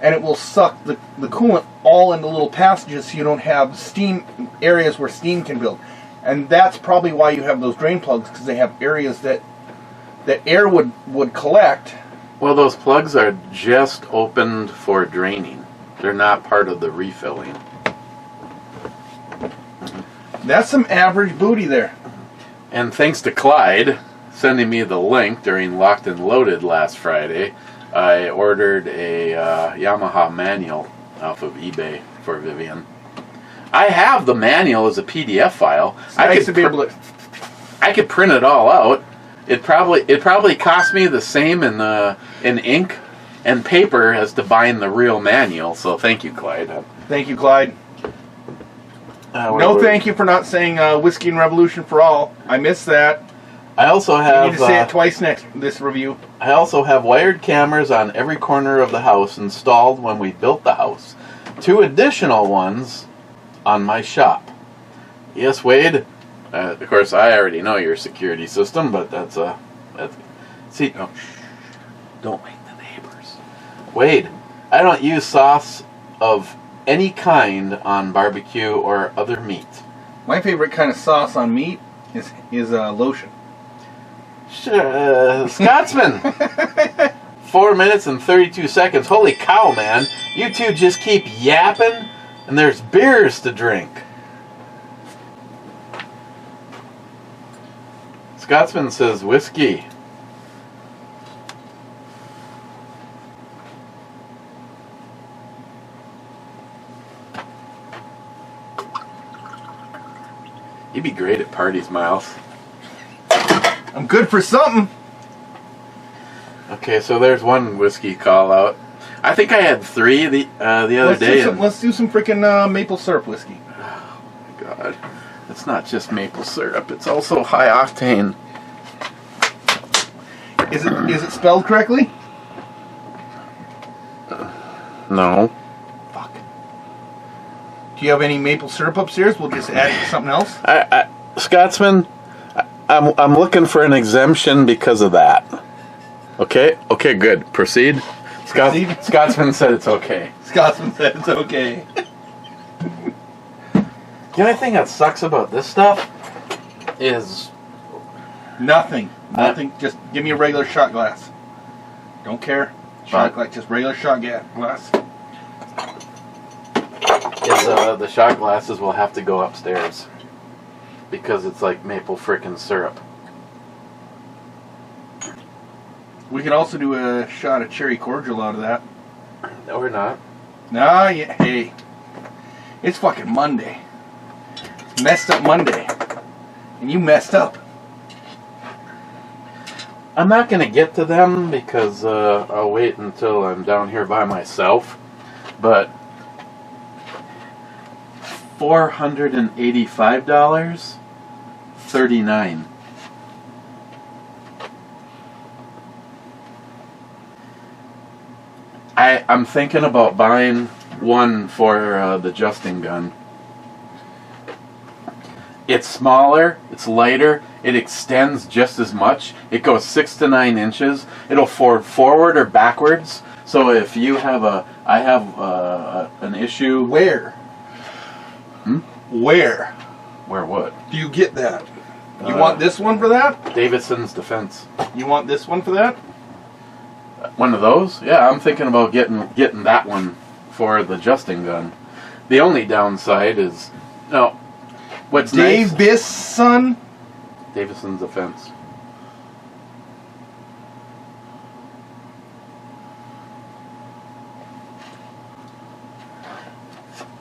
and it will suck the coolant all into little passages so you don't have steam areas where steam can build. And that's probably why you have those drain plugs, because they have areas that air would collect. Well, those plugs are just opened for draining. They're not part of the refilling. That's some average booty there. And thanks to Clyde sending me the link during Locked and Loaded last Friday, I ordered a Yamaha manual off of eBay for Vivian. I have the manual as a PDF file. I could print it all out. It probably cost me the same in ink and paper as to buying the real manual. So thank you, Clyde. Thank you, Clyde. No, thank you for not saying Whiskey and Revolution for All. I missed that. I also have. You need to say it twice this review. I also have wired cameras on every corner of the house installed when we built the house. 2 additional ones on my shop. Yes, Wade. Of course, I already know your security system, but that's see. Oh, don't wake the neighbors. Wade, I don't use sauce of any kind on barbecue or other meat. My favorite kind of sauce on meat is lotion. Scotsman. 4 minutes and 32 seconds. Holy cow, man! You two just keep yapping, and there's beers to drink. Scotsman says whiskey. You'd be great at parties, Miles. I'm good for something. Okay, so there's one whiskey call out. I think I had 3 the other day. Let's do some freaking maple syrup whiskey. Oh my God, it's not just maple syrup; it's also high octane. Is it spelled correctly? No. Fuck. Do you have any maple syrup upstairs? We'll just add it to something else. Scotsman, I'm looking for an exemption because of that. Okay. Okay. Good. Proceed. Scotsman said it's okay. Scotsman said it's okay. The only thing that sucks about this stuff is Nothing. Just give me a regular shot glass. Don't care. Shot glass. Just regular shot glass. The shot glasses will have to go upstairs because it's like maple frickin' syrup. We could also do a shot of cherry cordial out of that. Or not. Nah, yeah, hey. It's fucking Monday. It's messed up Monday. And you messed up. I'm not going to get to them because I'll wait until I'm down here by myself. But $485, $39. I'm thinking about buying one for the Justin gun. It's smaller, it's lighter, it extends just as much. It goes 6 to 9 inches. It'll forward or backwards. So if you have I have an issue. Where? Where? Where what? Do you get that? You want this one for that? Davidson's Defense. You want this one for that? One of those? Yeah, I'm thinking about getting that one for the Justin gun. The only downside is what's Davison? Davidson's Defense.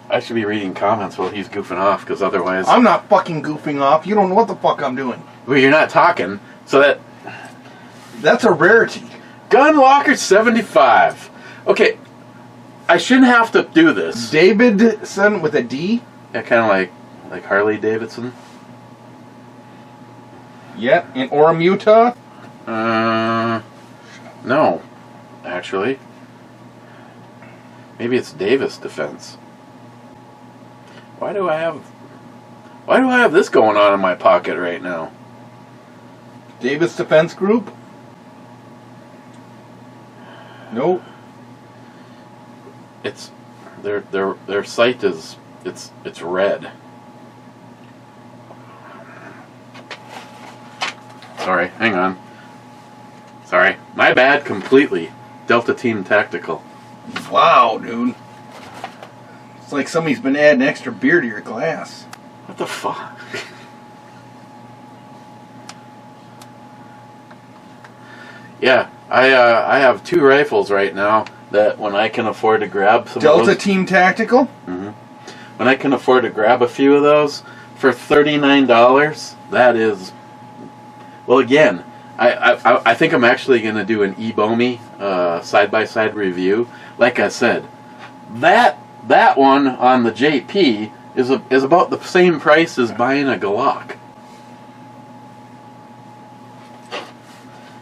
I should be reading comments while he's goofing off, because otherwise... I'm not fucking goofing off. You don't know what the fuck I'm doing. Well, you're not talking, so that... That's a rarity. Gunwalker 75. Okay, I shouldn't have to do this. Davidson with a D? Yeah, kind of like Harley Davidson. Yeah, in Orem, Utah? No, actually. Maybe it's Davis Defense. Why do I have this going on in my pocket right now? Davis Defense Group? Nope. It's their site is it's red. Sorry, hang on. Sorry, my bad completely. Delta Team Tactical. Wow, dude. It's like somebody's been adding extra beer to your glass. What the fuck? Yeah, I have 2 rifles right now that when I can afford to grab some Delta of those, Team Tactical? when I can afford to grab a few of those for $39, that is, well, again, I think I'm actually going to do an eBomi side-by-side review. Like I said, that one on the JP is about the same price as buying a Glock.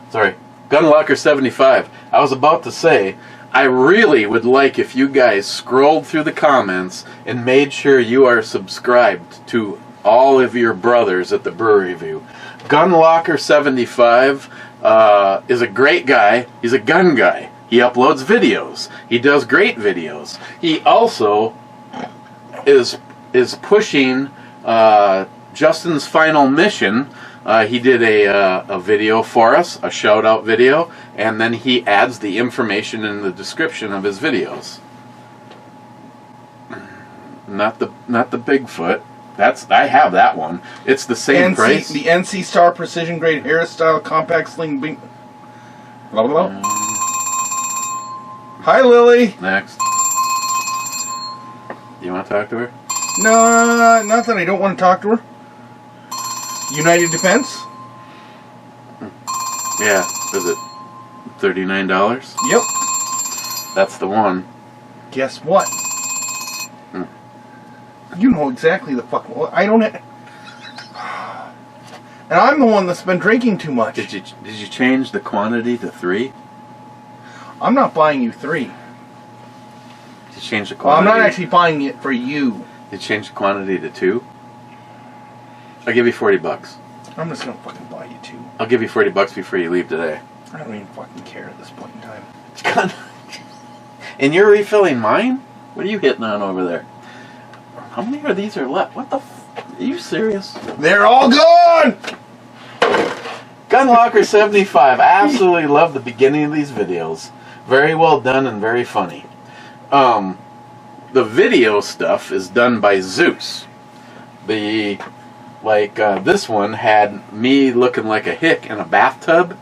Sorry, Gunlocker 75. I was about to say, I really would like if you guys scrolled through the comments and made sure you are subscribed to all of your brothers at the Brew Review. Gunlocker 75 is a great guy. He's a gun guy. He uploads videos. He does great videos. He also is pushing Justin's Final Mission. He did a video for us, a shout out video, and then he adds the information in the description of his videos. Not the Bigfoot. I have that one. It's the same price. The NC Star Precision Grade Harris Style Compact Sling Bing. Blah, blah, blah. Hi, Lily. Next. You want to talk to her? No, not that I don't want to talk to her. United Defense? Yeah. Is it $39? Yep. That's the one. Guess what? You know exactly the fucking... I don't... And I'm the one that's been drinking too much. Did you change the quantity to 3? I'm not buying you 3. Did you change the Well, I'm quantity? not actually buying it for you. Did you change the quantity to 2? I'll give you $40. I'm just gonna fucking buy you 2. I'll give you $40 before you leave today. I don't even fucking care at this point in time. And you're refilling mine? What are you hitting on over there? How many of these are left? What the are you serious? They're all gone! Gunlocker 75. I absolutely love the beginning of these videos. Very well done and very funny. The video stuff is done by Zeus. This one had me looking like a hick in a bathtub.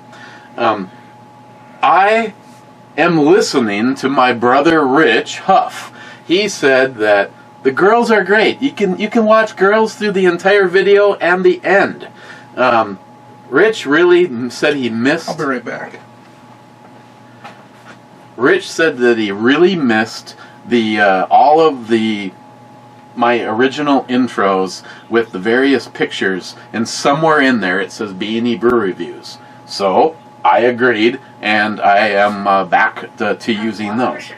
I am listening to my brother Rich Huff. He said that the girls are great. You can watch girls through the entire video and the end. Rich really said he missed... I'll be right back. Rich said that he really missed the all of my original intros with the various pictures, and somewhere in there it says BandEBrewReviews. So I agreed, and I am back to using those.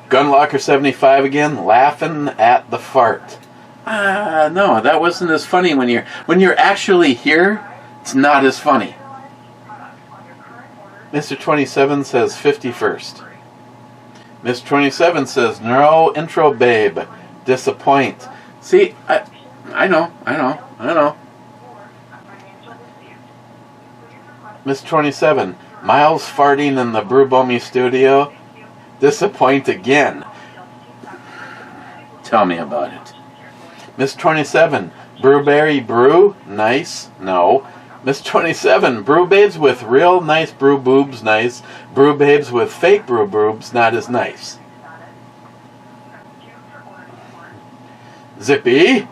Gunlocker 75 again, laughing at the fart. No, that wasn't as funny when you're actually here. It's not as funny. Mr. 27 says 51st. Mr. 27 says no intro, babe. Disappoint. See, I know. Mr. 27, Miles farting in the BrewBomi studio. Disappoint again. Tell me about it. Miss 27, Brewberry Brew, nice. No. Miss 27, Brew Babes with real nice brew boobs, nice. Brew Babes with fake brew boobs, not as nice. Zippy,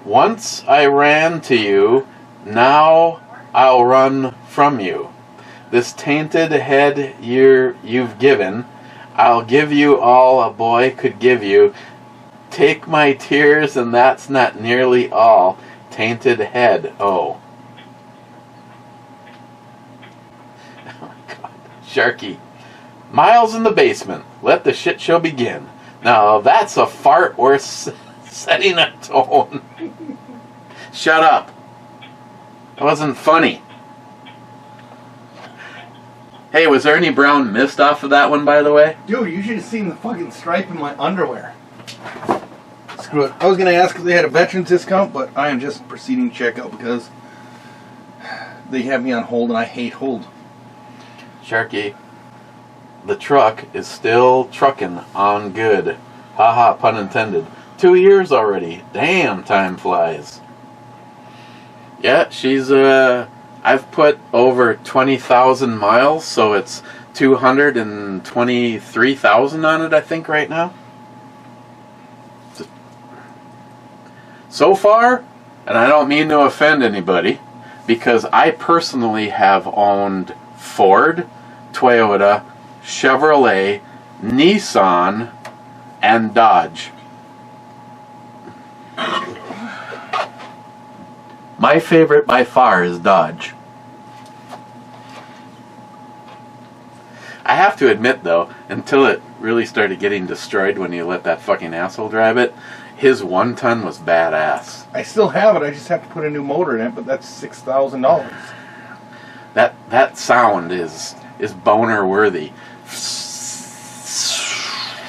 once I ran to you, now I'll run from you. This tainted head you've given, I'll give you all a boy could give you. Take my tears, and that's not nearly all. Tainted head, oh. Oh my God. Sharky. Miles in the basement. Let the shit show begin. Now that's a fart worth setting a tone. Shut up. That wasn't funny. Hey, was there any brown mist off of that one, by the way? Dude, you should have seen the fucking stripe in my underwear. Screw it. I was going to ask if they had a veterans discount, but I am just proceeding to check out because they have me on hold and I hate hold. Sharky, the truck is still trucking on good. Haha, pun intended. 2 years already. Damn, time flies. Yeah, she's, I've put over 20,000 miles, so it's 223,000 on it, I think, right now. So far, and I don't mean to offend anybody, because I personally have owned Ford, Toyota, Chevrolet, Nissan, and Dodge. My favorite by far is Dodge. I have to admit though, until it really started getting destroyed when you let that fucking asshole drive it, his 1 ton was badass. I still have it. I just have to put a new motor in it, but that's $6,000. That sound is boner worthy.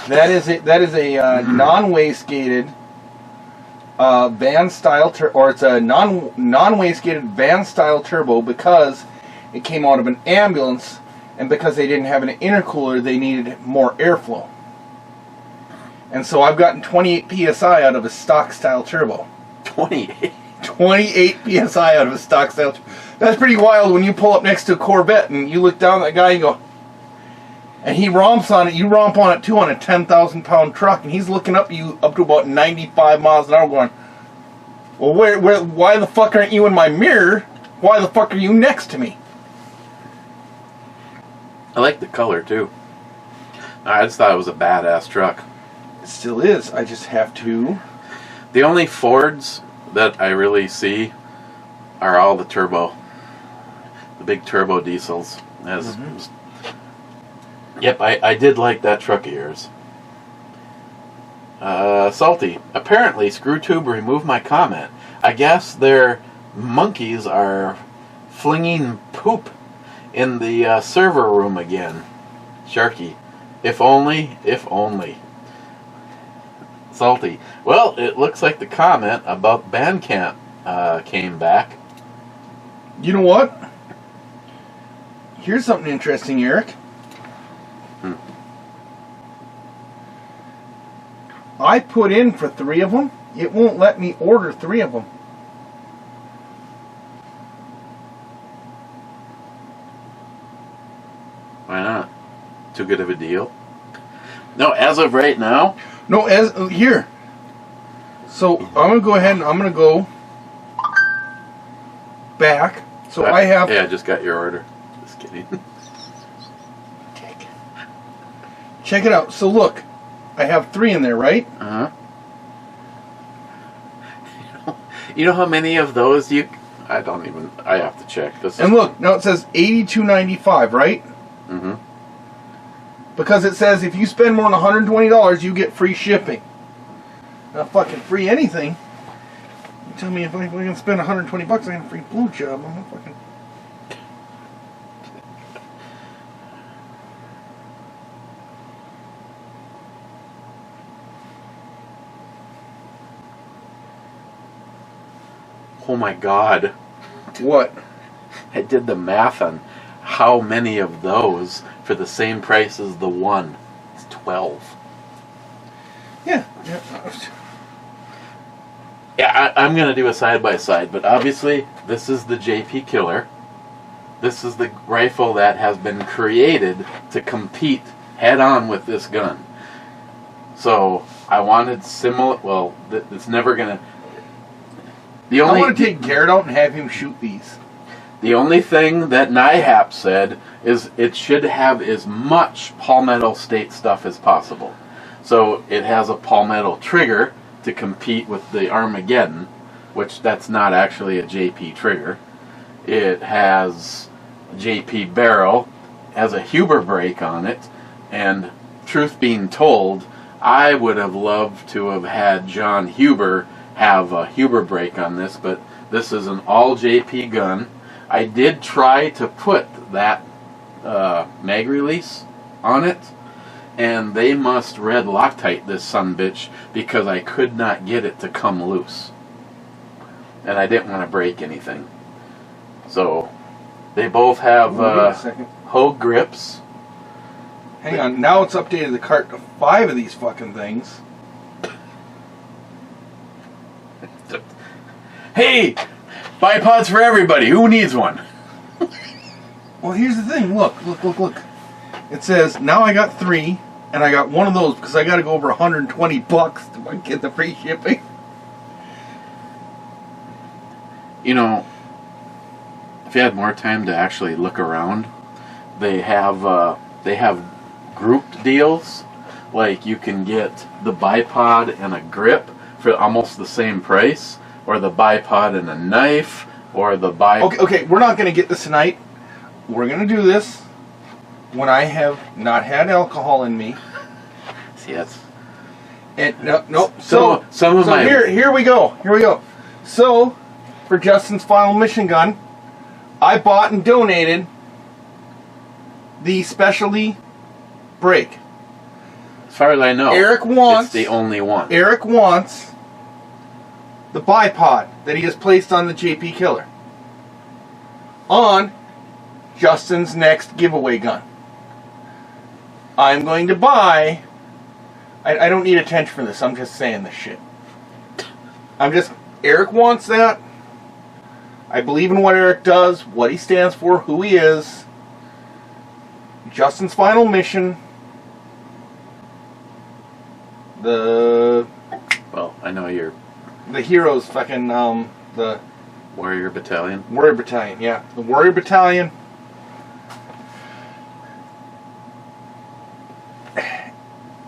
That is a non-wastegated van style or it's a non-wastegated van style turbo because it came out of an ambulance, and because they didn't have an intercooler, they needed more airflow. And so I've gotten 28 psi out of a stock style turbo. 28. 28 psi out of a stock style. That's pretty wild when you pull up next to a Corvette and you look down at that guy and go, and he romps on it. You romp on it too on a 10,000 pound truck, and he's looking up at you up to about 95 miles an hour, going, "Well, why the fuck aren't you in my mirror? Why the fuck are you next to me?" I like the color too. I just thought it was a badass truck. It still is. I just have to. The only Fords that I really see are all the turbo. The big turbo diesels. Yep, I did like that truck of yours. Salty. Apparently, ScrewTube removed my comment. I guess their monkeys are flinging poop in the server room again. Sharky. If only, if only. Salty. Well, it looks like the comment about Bandcamp came back. You know what? Here's something interesting, Eric. I put in for 3 of them. It won't let me order 3 of them. Why not? Too good of a deal? No, as of right now. No, here. So I'm gonna go ahead and I'm gonna go back. So I have. Yeah, I just got your order. Just kidding. Check it out. So look, I have 3 in there, right? Uh huh. You know how many of those you? I don't even. I have to check this. And look, now it says $82.95, right? Mm-hmm. Because it says if you spend more than $120, you get free shipping. Not fucking free anything. You tell me if I can spend $120, I get a free blue job. I'm not fucking. Oh my God. What? I did the math on how many of those for the same price as the one. It's 12. Yeah. Yeah, I'm going to do a side-by-side, but obviously this is the JP Killer. This is the rifle that has been created to compete head-on with this gun. So I wanted similar. Well, it's never going to. I want to take Garrett out and have him shoot these. The only thing that NIHAP said is it should have as much Palmetto State stuff as possible. So it has a Palmetto trigger to compete with the Armageddon, which that's not actually a JP trigger. It has a JP barrel, has a Huber brake on it, and truth being told, I would have loved to have had John Huber have a Huber brake on this, but this is an all JP gun. I did try to put that mag release on it, and they must red Loctite this son-bitch because I could not get it to come loose. And I didn't want to break anything. So, they both have Wait a second. Hogue grips. Hang on, now it's updated the cart to 5 of these fucking things. Hey! Bipods for everybody. Who needs one? Well, here's the thing. Look. It says, now I got 3, and I got one of those because I got to go over $120 to get the free shipping. You know, if you had more time to actually look around, they have grouped deals. Like, you can get the bipod and a grip for almost the same price, or the bipod and a knife, or the bipod... Okay, we're not going to get this tonight. We're going to do this when I have not had alcohol in me. See, that's... And no. So Here we go. So, for Justin's final mission gun, I bought and donated the specialty brake. As far as I know, Eric wants... it's the only one. Eric wants the bipod that he has placed on the JP Killer on Justin's next giveaway gun. I'm going to buy... I don't need attention for this. I'm just saying this shit. Eric wants that. I believe in what Eric does, what he stands for, who he is. Justin's final mission. Well, I know you're... The heroes fucking, the... Warrior Battalion? Warrior Battalion, yeah. The Warrior Battalion.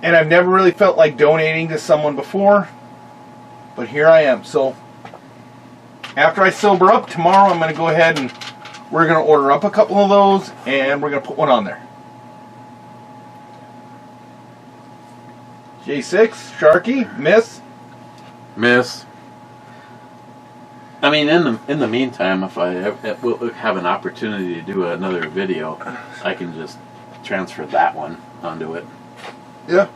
And I've never really felt like donating to someone before. But here I am. So, after I sober up, tomorrow I'm going to go ahead and we're going to order up a couple of those and we're going to put one on there. J6, Sharky, Miss. I mean, in the meantime, if I will have an opportunity to do another video, I can just transfer that one onto it. Yeah,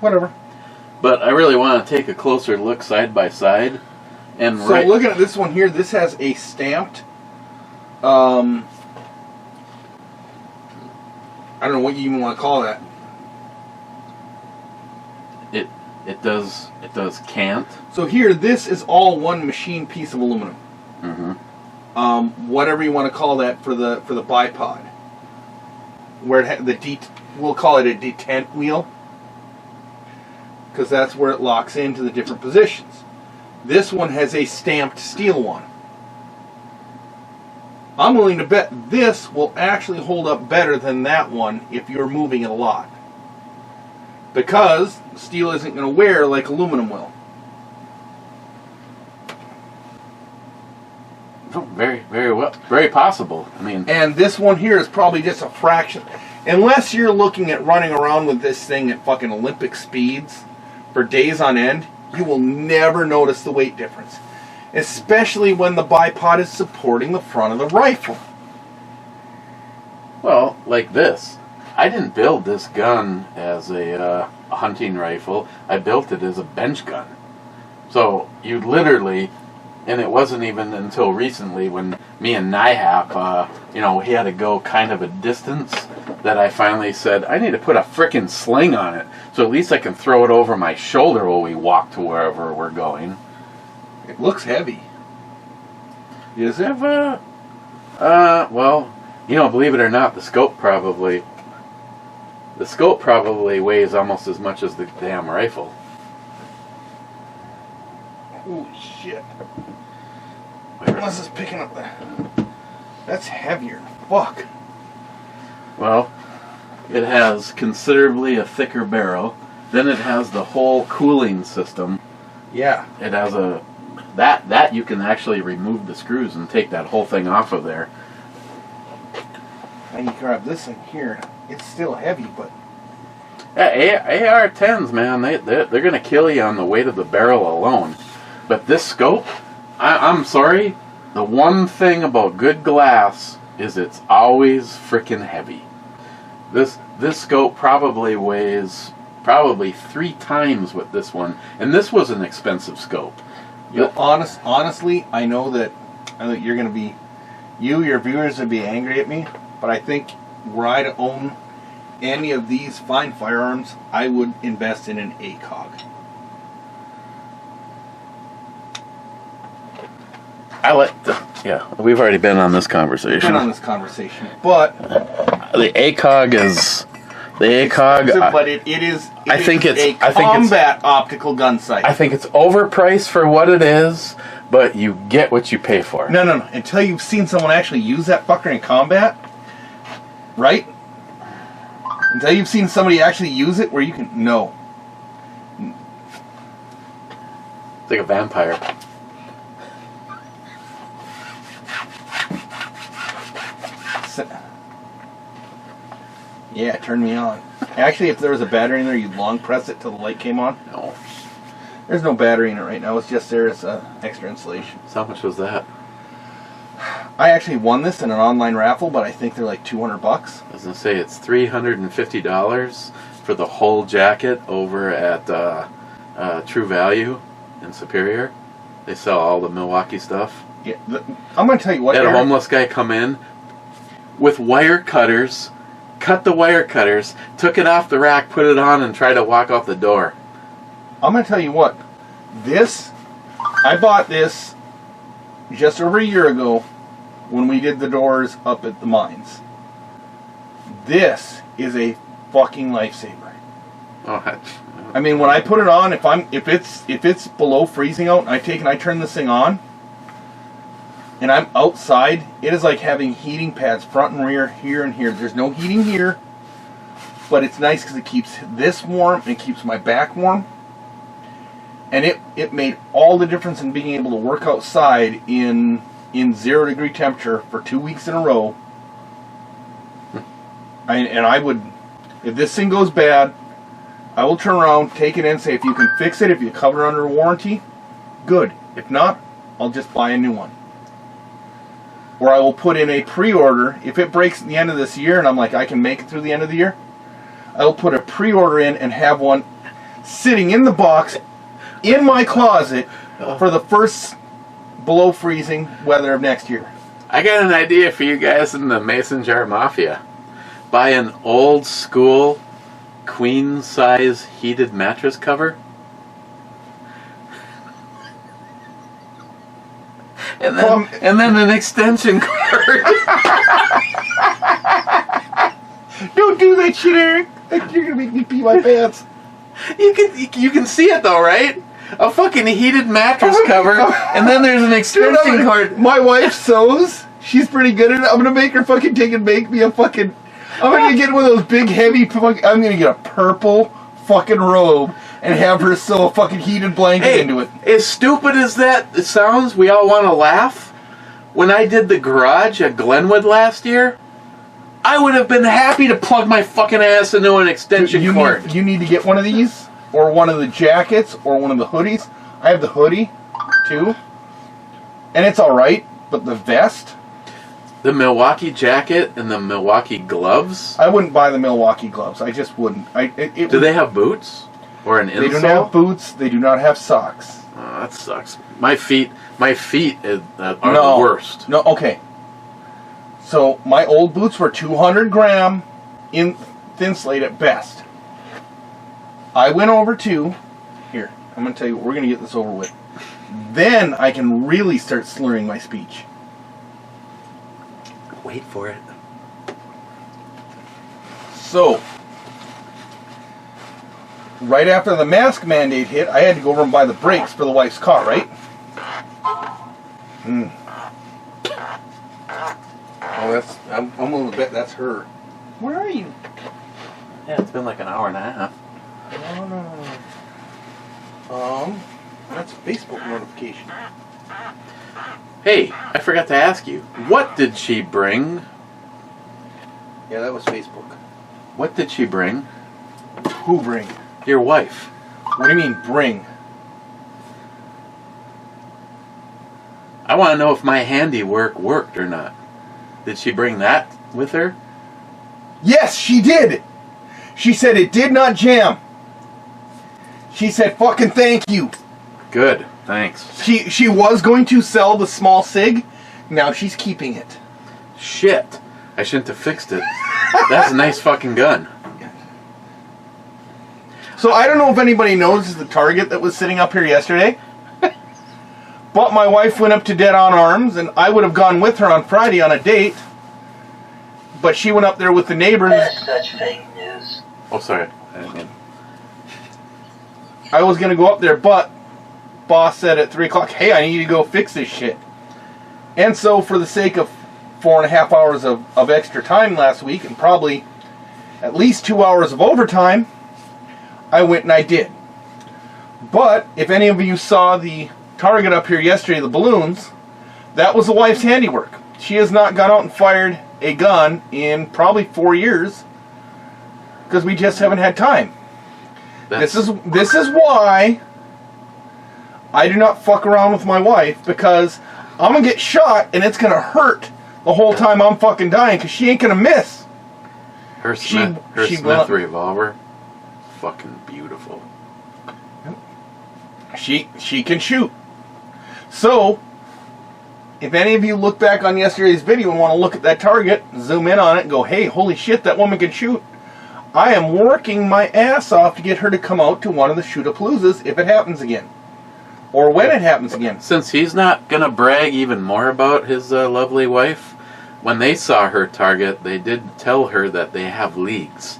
whatever. But I really want to take a closer look side by side. And so looking at this one here, this has a stamped, I don't know what you even want to call that. It does cant. So here, this is all one machine piece of aluminum. Mm-hmm. Whatever you want to call that for the bipod, where we'll call it a detent wheel, because that's where it locks into the different positions. This one has a stamped steel one. I'm willing to bet this will actually hold up better than that one if you're moving it a lot, because steel isn't going to wear like aluminum will. Oh, very well, very possible. I mean, and this one here is probably just a fraction. Unless you're looking at running around with this thing at fucking Olympic speeds for days on end, you will never notice the weight difference. Especially when the bipod is supporting the front of the rifle. well, like this. I didn't build this gun as a hunting rifle. I built it as a bench gun. So you literally, and it wasn't even until recently when me and Nihap, he had to go kind of a distance, that I finally said, I need to put a frickin' sling on it, so at least I can throw it over my shoulder while we walk to wherever we're going. It looks heavy. Is it? Well, believe it or not, the scope probably weighs almost as much as the damn rifle. Holy shit. Unless it's picking up that. That's heavier. Fuck. Well, it has considerably a thicker barrel. Then it has the whole cooling system. Yeah. It has that you can actually remove the screws and take that whole thing off of there. And you grab this thing here. It's still heavy, but... AR-10s, man, they're going to kill you on the weight of the barrel alone. But this scope, I'm sorry, the one thing about good glass is it's always freaking heavy. This scope probably weighs 3 times what this one, and this was an expensive scope. You know, honestly, I know that you're going to be, your viewers would be angry at me, but I think were I to own any of these fine firearms, I would invest in an ACOG. Yeah, we've already been on this conversation. But The ACOG is the ACOG. But it is. I think it's a combat optical gun sight. I think it's overpriced for what it is, but you get what you pay for. No. Until you've seen someone actually use that fucker in combat, right? Until you've seen somebody actually use it, where you can no. It's like a vampire. Yeah, turn me on. Actually, if there was a battery in there, you'd long press it till the light came on. No. There's no battery in it right now. It's just there as extra insulation. So how much was that? I actually won this in an online raffle, but I think they're like $200. I was gonna say it's $350 for the whole jacket over at True Value in Superior. They sell all the Milwaukee stuff. Yeah, I'm gonna tell you what. They had a homeless guy come in with wire cutters, cut the wire cutters, took it off the rack, put it on, and tried to walk out the door. I'm gonna tell you what. I bought this just over a year ago when we did the doors up at the mines. This is a fucking lifesaver. Oh, I mean, when I put it on, if it's below freezing out, and I turn this thing on, and I'm outside, it is like having heating pads front and rear, here and here. There's no heating here, but it's nice because it keeps this warm and it keeps my back warm. And it made all the difference in being able to work outside in 0 degree temperature for 2 weeks in a row. I would, if this thing goes bad, I will turn around, take it in, say if you can fix it, if you cover it under warranty, good. If not, I'll just buy a new one. Or I will put in a pre-order. If it breaks at the end of this year and I'm like, I can make it through the end of the year, I will put a pre-order in and have one sitting in the box in my closet for the first below freezing weather of next year. I got an idea for you guys in the Mason Jar Mafia. Buy an old school queen size heated mattress cover. And then an extension cord. Don't do that shit, Eric. You're gonna make me pee my pants. You can see it though, right? A fucking heated mattress cover, and then there's an extension cord. My wife sews. She's pretty good at it. I'm gonna make her fucking take and make me a fucking. I'm gonna get one of those big heavy. I'm gonna get a purple fucking robe and have her sew a fucking heated blanket into it. As stupid as that sounds, we all want to laugh. When I did the garage at Glenwood last year, I would have been happy to plug my fucking ass into an extension cord. You need to get one of these, or one of the jackets, or one of the hoodies. I have the hoodie, too. And it's alright, but the vest... The Milwaukee jacket and the Milwaukee gloves? I wouldn't buy the Milwaukee gloves. I just wouldn't. Do they have boots? Or an insole? They don't have boots. They do not have socks. Oh, that sucks. My feet are the worst. No, okay. So, my old boots were 200 gram in thin slate at best. I went over to... Here, I'm going to tell you, we're going to get this over with. Then I can really start slurring my speech. Wait for it. So, right after the mask mandate hit, I had to go over and buy the brakes for the wife's car, right? Oh, I'm willing to bet that's her. Where are you? Yeah, it's been like an hour and a half. No. That's a Facebook notification. Hey, I forgot to ask you. What did she bring? Yeah, that was Facebook. What did she bring? Who bring? Your wife. What do you mean, bring? I want to know if my handiwork worked or not. Did she bring that with her? Yes, she did. She said it did not jam. She said, fucking thank you. Good, thanks. She was going to sell the small SIG. Now she's keeping it. Shit. I shouldn't have fixed it. That's a nice fucking gun. So I don't know if anybody knows the target that was sitting up here yesterday. But my wife went up to Dead on Arms, and I would have gone with her on Friday on a date. But she went up there with the neighbors. That's such fake news. Oh, sorry. I didn't mean. I was going to go up there, but boss said at 3 o'clock, hey, I need you to go fix this shit. And so for the sake of 4.5 hours of extra time last week, and probably at least 2 hours of overtime, I went and I did. But if any of you saw the target up here yesterday, the balloons, that was the wife's handiwork. She has not gone out and fired a gun in probably 4 years because we just haven't had time. This is why I do not fuck around with my wife, because I'm gonna get shot and it's gonna hurt the whole time I'm fucking dying, because she ain't gonna miss. Her Smith revolver, fucking beautiful. She can shoot. So, if any of you look back on yesterday's video and want to look at that target, zoom in on it and go, hey, holy shit, that woman can shoot. I am working my ass off to get her to come out to one of the shoot-a-paloozas if it happens again. Or when it happens again. Since he's not going to brag even more about his lovely wife, when they saw her target, they did tell her that they have leagues.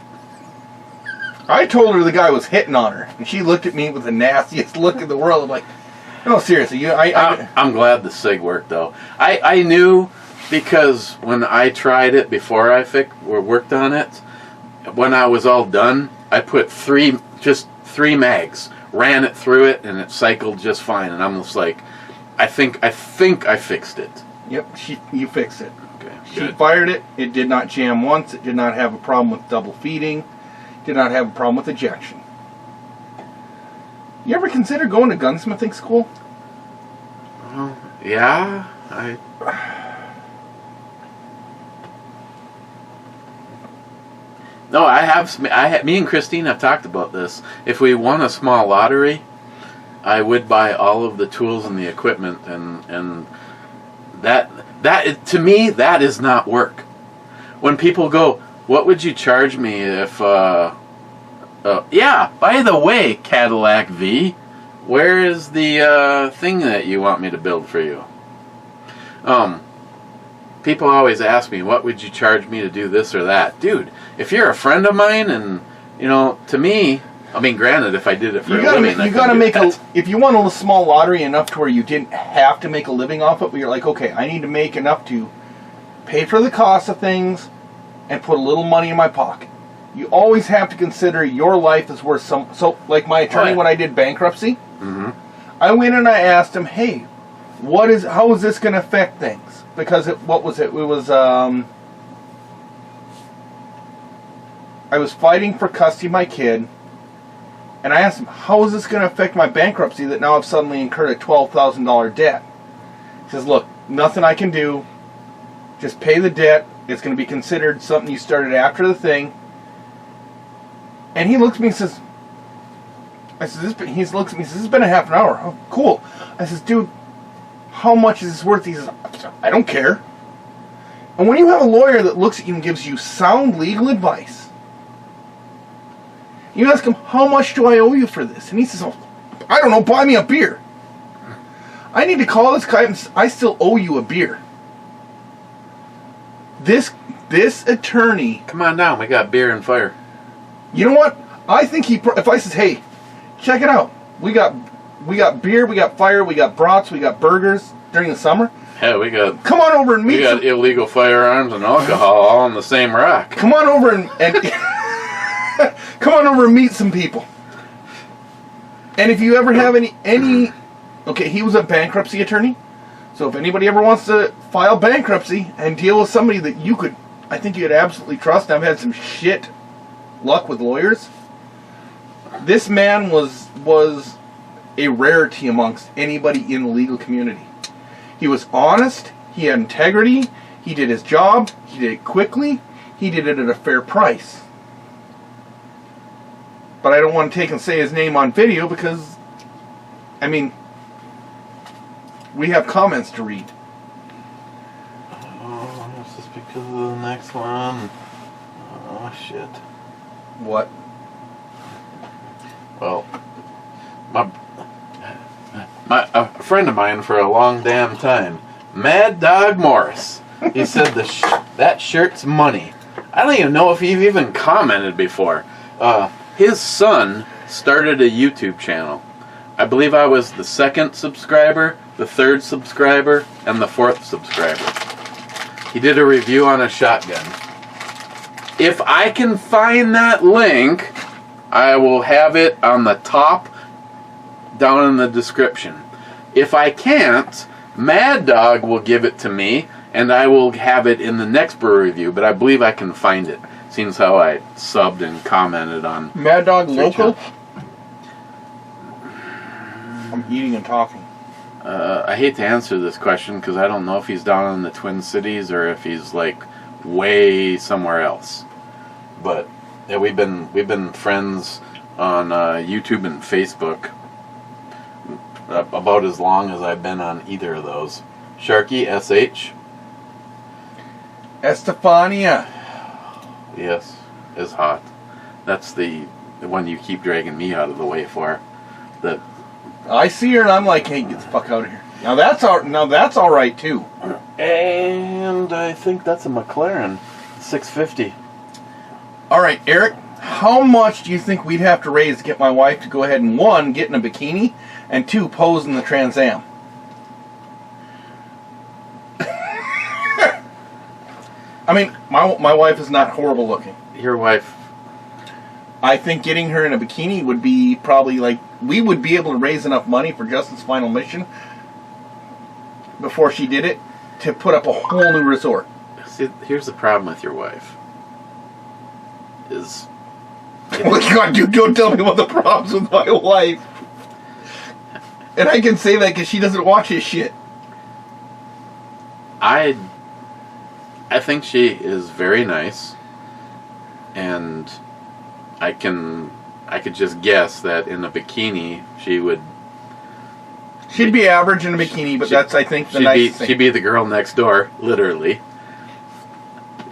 I told her the guy was hitting on her, and she looked at me with the nastiest look in the world. I'm like, no, seriously. I'm glad the SIG worked, though. I knew, because when I tried it before I worked on it, when I was all done, I put three mags, ran it through it, and it cycled just fine. And I'm just like, I think I fixed it. Yep, you fixed it. Okay, she good. fired it. It did not jam once. It did not have a problem with double feeding. Did not have a problem with ejection. You ever consider going to gunsmithing school? Yeah, No, I have. Me and Christine have talked about this. If we won a small lottery, I would buy all of the tools and the equipment, and that to me, that is not work. When people go, what would you charge me if? Yeah. By the way, Cadillac V, where is the thing that you want me to build for you? People always ask me, what would you charge me to do this or that? Dude, if you're a friend of mine, and, to me, I mean, granted, if I did it for a living, you gotta make if you want a small lottery enough to where you didn't have to make a living off it, but you're like, okay, I need to make enough to pay for the cost of things and put a little money in my pocket. You always have to consider your life is worth some. So, like my attorney, when I did bankruptcy, I went and I asked him, hey, how is this going to affect things? Because what was it? It was I was fighting for custody of my kid, and I asked him, how is this going to affect my bankruptcy that now I've suddenly incurred a $12,000 debt? He says, look, nothing I can do. Just pay the debt. It's going to be considered something you started after the thing. And he looks at me and says, he looks at me and says, it's been a half an hour. Oh, cool. I says, dude, how much is this worth? He says, I don't care. And when you have a lawyer that looks at you and gives you sound legal advice, you ask him, how much do I owe you for this? And he says, oh, I don't know, buy me a beer. I need to call this guy and say, I still owe you a beer. This attorney... Come on down, we got beer and fire. You know what? I think if I says, hey, check it out. We got beer, we got fire, we got brats, we got burgers during the summer. Yeah, we got... Come on over and meet... We got illegal firearms and alcohol all on the same rack. Come on over and come on over and meet some people. And if you ever have any... Okay, he was a bankruptcy attorney. So if anybody ever wants to file bankruptcy and deal with somebody that I think you'd absolutely trust. I've had some shit luck with lawyers. This man was a rarity amongst anybody in the legal community. He was honest, he had integrity, He did his job. He did it quickly. He did it at a fair price. But I don't want to take and say his name on video because, I mean, we have comments to read. Oh, this is because of the next one. Oh, shit. What? Well, a friend of mine for a long damn time, Mad Dog Morris, he said that shirt's money. I don't even know if you've even commented before. His son started a YouTube channel. I believe I was the 2nd subscriber, the 3rd subscriber, and the 4th subscriber. He did a review on a shotgun. If I can find that link, I will have it on the top down in the description. If I can't, Mad Dog will give it to me, and I will have it in the next brew review, but I believe I can find it. Seems how I subbed and commented on Mad Dog local? I'm eating and talking. I hate to answer this question because I don't know if he's down in the Twin Cities or if he's like way somewhere else. But yeah, we've been friends on YouTube and Facebook about as long as I've been on either of those. Sharky SH. Estefania. Yes, is hot. That's the one you keep dragging me out of the way for. That I see her and I'm like, hey, get the fuck out of here. Now that's all right too. And I think that's a McLaren 650. All right, Eric, how much do you think we'd have to raise to get my wife to go ahead and 1, get in a bikini, and 2, pose in the Trans Am? I mean, my wife is not horrible looking. Your wife. I think getting her in a bikini would be probably like, we would be able to raise enough money for Justin's final mission before she did it to put up a whole new resort. See, here's the problem with your wife. Is Oh my God, dude, don't tell me about the problems with my wife. And I can say that because she doesn't watch his shit. I think she is very nice, and I could just guess that in a bikini she'd be average in a bikini, but that's, I think, the nice thing. She'd be the girl next door, literally.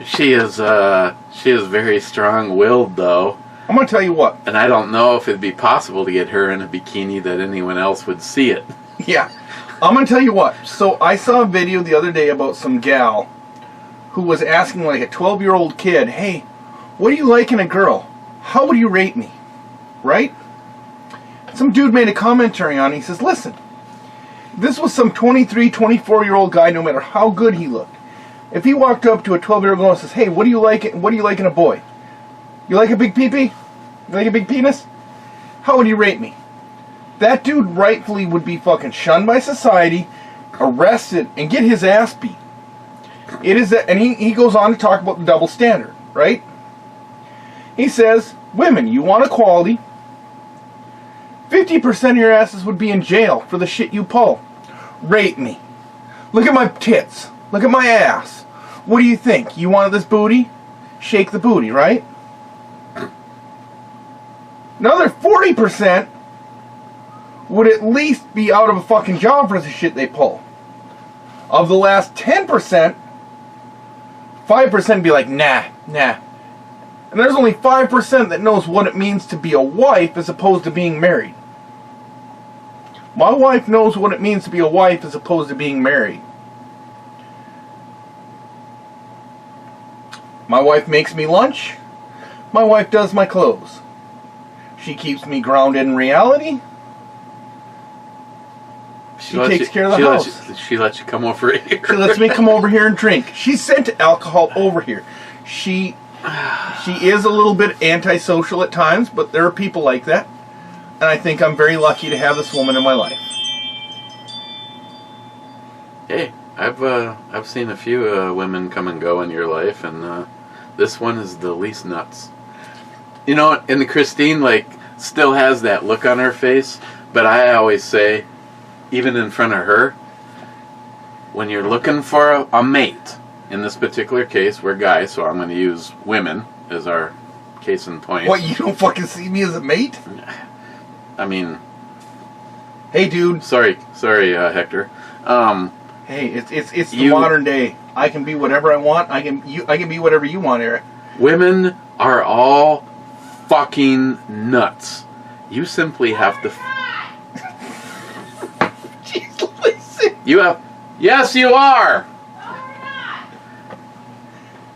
She is very strong-willed, though. I'm gonna tell you what. And I don't know if it'd be possible to get her in a bikini that anyone else would see it. Yeah. I'm gonna tell you what. So I saw a video the other day about some gal who was asking like a 12-year-old kid, hey, what do you like in a girl? How would you rate me? Right? Some dude made a commentary on it. He says, listen, this was some 23, 24-year-old guy, no matter how good he looked. If he walked up to a 12-year-old girl and says, hey, what do you like in a boy? You like a big pee-pee? You like a big penis? How would you rate me? That dude rightfully would be fucking shunned by society, arrested, and get his ass beat. It is that, and he goes on to talk about the double standard, right? He says, women, you want equality. 50% of your asses would be in jail for the shit you pull. Rate me. Look at my tits. Look at my ass. What do you think? You wanted this booty? Shake the booty, right? Another 40% would at least be out of a fucking job for the shit they pull. Of the last 10%, 5% would be like, nah. And there's only 5% that knows what it means to be a wife as opposed to being married. My wife knows what it means to be a wife as opposed to being married. My wife makes me lunch. My wife does my clothes. She keeps me grounded in reality. She takes care of the house. She lets you come over here. She lets me come over here and drink. She sent alcohol over here. She is a little bit antisocial at times, but there are people like that. And I think I'm very lucky to have this woman in my life. Hey, I've seen a few women come and go in your life, and this one is the least nuts. You know, and Christine still has that look on her face, but I always say, even in front of her, when you're looking for a mate in this particular case, we're guys, so I'm going to use women as our case in point. What, you don't fucking see me as a mate? I mean... Hey, dude. Sorry, Hector. Hey, it's the modern day. I can be whatever I want. I can be whatever you want, Eric. Women are all fucking nuts. You simply have to... Jeez, listen. You have... Yes, you are!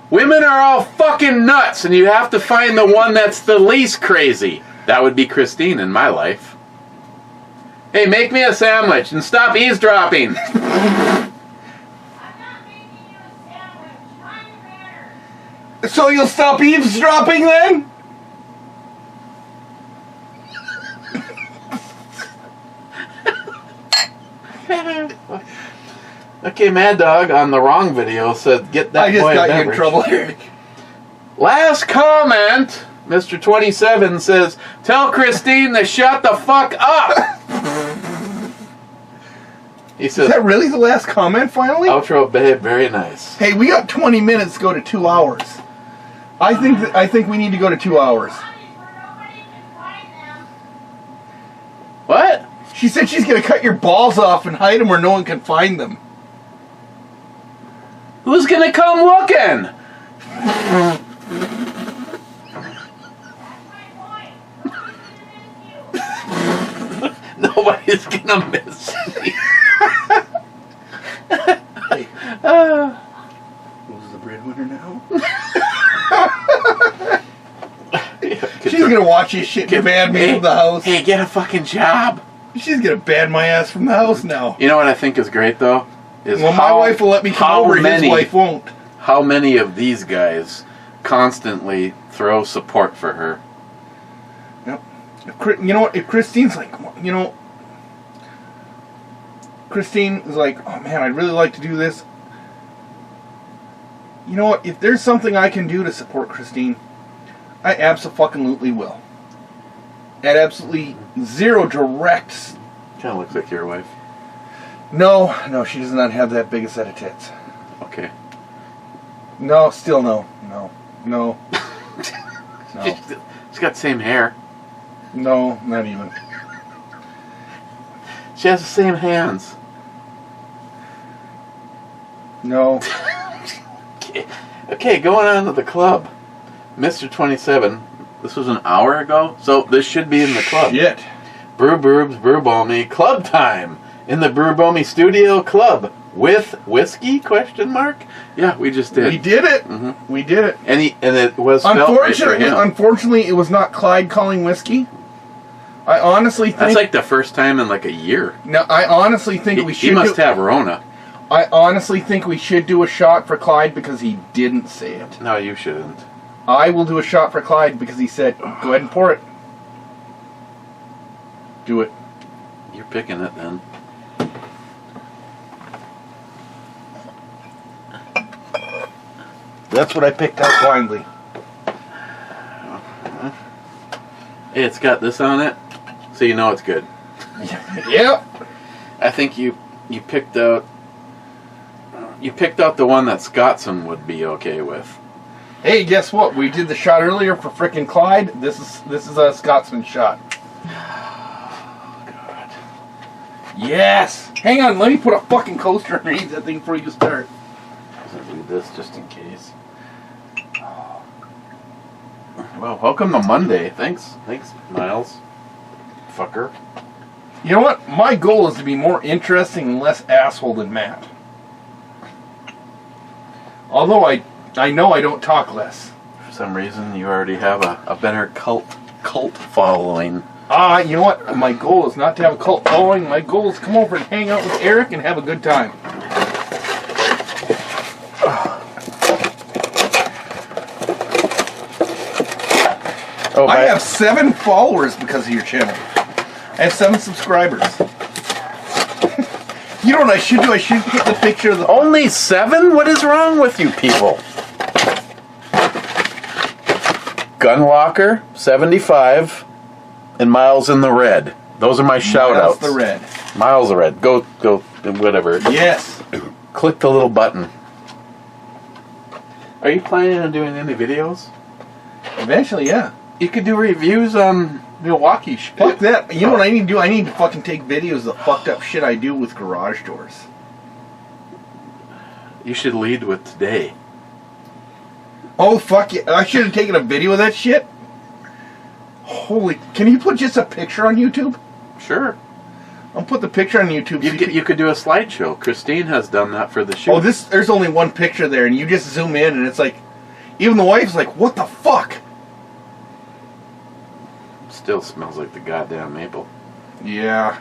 Women are all fucking nuts, and you have to find the one that's the least crazy. That would be Christine in my life. Hey, make me a sandwich and stop eavesdropping. So you'll stop eavesdropping then? Okay, Mad Dog on the wrong video said, get that I just boy a got you in beverage. trouble, Eric. Last comment, Mr. 27 says, tell Christine to shut the fuck up. He says, Is that really the last comment finally? outro, babe, very nice. Hey, we got 20 minutes to go to 2 hours. I think we need to go to 2 hours. What? She said she's going to cut your balls off and hide them where no one can find them. Who's gonna come looking? Nobody's gonna miss me. Hey, who's the breadwinner now? She's going to watch this shit and ban me from the house. Hey, get a fucking job. She's going to ban my ass from the house now. You know what I think is great though? Is Well, my wife will let me come over, his wife won't. How many of these guys constantly throw support for her? Yep. You know what? If Christine's like, you know, Christine is like, oh man, I'd really like to do this. You know what? If there's something I can do to support Christine, I absolutely will. At absolutely zero direct. Kind of looks like your wife. No, she does not have that big a set of tits. Okay. No, still no. No. She's got the same hair. No, not even. She has the same hands. No. Okay, going on to the club. Mr. 27, this was an hour ago, so this should be in the club. Shit. Brew Boobs, Brew Balmy, club time in the Brew Balmy Studio Club with whiskey? ? Yeah, we just did. We did it. Mm-hmm. We did it. And it was spelled right for him. Unfortunately, it was not Clyde calling whiskey. I honestly think That's like the first time in like a year. No, I honestly think we should. He must have Rona. I honestly think we should do a shot for Clyde because he didn't say it. No, you shouldn't. I will do a shot for Clyde because he said, "Go ahead and pour it." Do it. You're picking it then. That's what I picked out blindly. Hey, it's got this on it, so you know it's good. Yep. I think you picked out the one that Scotsman would be okay with. Hey, guess what? We did the shot earlier for frickin' Clyde. This is a Scotsman shot. God. Yes. Hang on, let me put a fucking coaster underneath that thing before you start. I'll do this just in case. Well, welcome to Monday. Thanks, Miles. Fucker. You know what? My goal is to be more interesting and less asshole than Matt. Although I know I don't talk less. For some reason, you already have a better cult following. You know what? My goal is not to have a cult following. My goal is to come over and hang out with Eric and have a good time. Oh, I have 7 followers because of your channel. I have 7 subscribers. You know what I should do? I should get the picture of the... Only 7? What is wrong with you people? Gunlocker, 75, and Miles in the Red. Those are my shout-outs. That's the red. Miles the Red. Go, whatever. Yes. Click the little button. Are you planning on doing any videos? Eventually, yeah. You could do reviews on Milwaukee shit. Fuck that. You know what I need to do? I need to fucking take videos of the fucked up shit I do with garage doors. You should lead with today. Oh, fuck yeah. I should have taken a video of that shit. Holy... Can you put just a picture on YouTube? Sure. I'll put the picture on YouTube. You could do a slideshow. Christine has done that for the show. Oh, there's only one picture there, and you just zoom in, and it's like... Even the wife's like, what the fuck? Still smells like the goddamn maple. Yeah.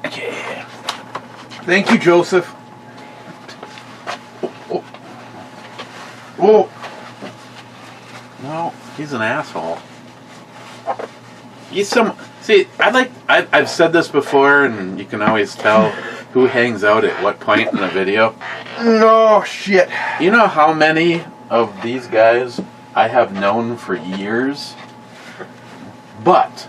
Okay. Thank you, Joseph. Oh. No, he's an asshole. He's some... See, I've said this before, and you can always tell who hangs out at what point in the video. No, shit. You know how many of these guys I have known for years? But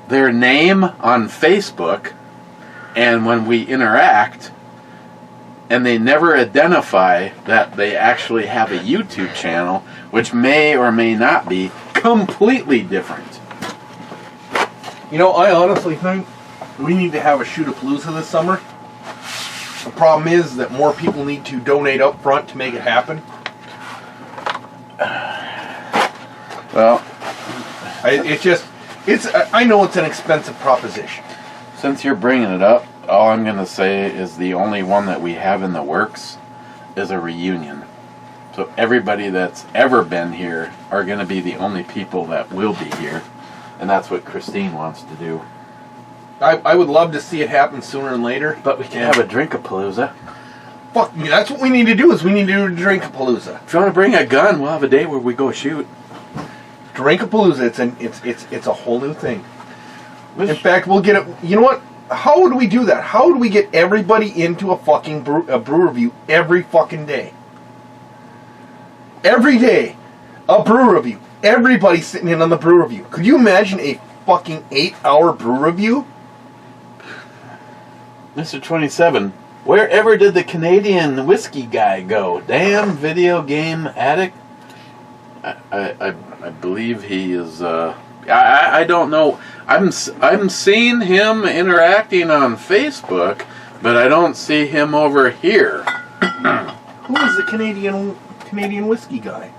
their name on Facebook, and when we interact, and they never identify that they actually have a YouTube channel, which may or may not be completely different. You know, I honestly think we need to have a shoot-a-palooza this summer. The problem is that more people need to donate up front to make it happen. Well, I know it's an expensive proposition. since you're bringing it up, all I'm going to say is the only one that we have in the works is a reunion. So everybody that's ever been here are going to be the only people that will be here. And that's what Christine wants to do. I would love to see it happen sooner than later. But we can have a drink-a-palooza. Fuck, that's what we need to do, is we need to do a drink-a-palooza. If you want to bring a gun, we'll have a day where we go shoot. Drink-a-palooza, it's a whole new thing. In fact, we'll get it. You know what? How would we do that? How would we get everybody into a fucking brew review every fucking day? Every day, a brew review. Everybody sitting in on the brew review. Could you imagine a fucking 8-hour brew review? Mr. 27, wherever did the Canadian whiskey guy go? Damn video game addict. I believe he is. I don't know. I'm seeing him interacting on Facebook, but I don't see him over here. Who is the Canadian whiskey guy?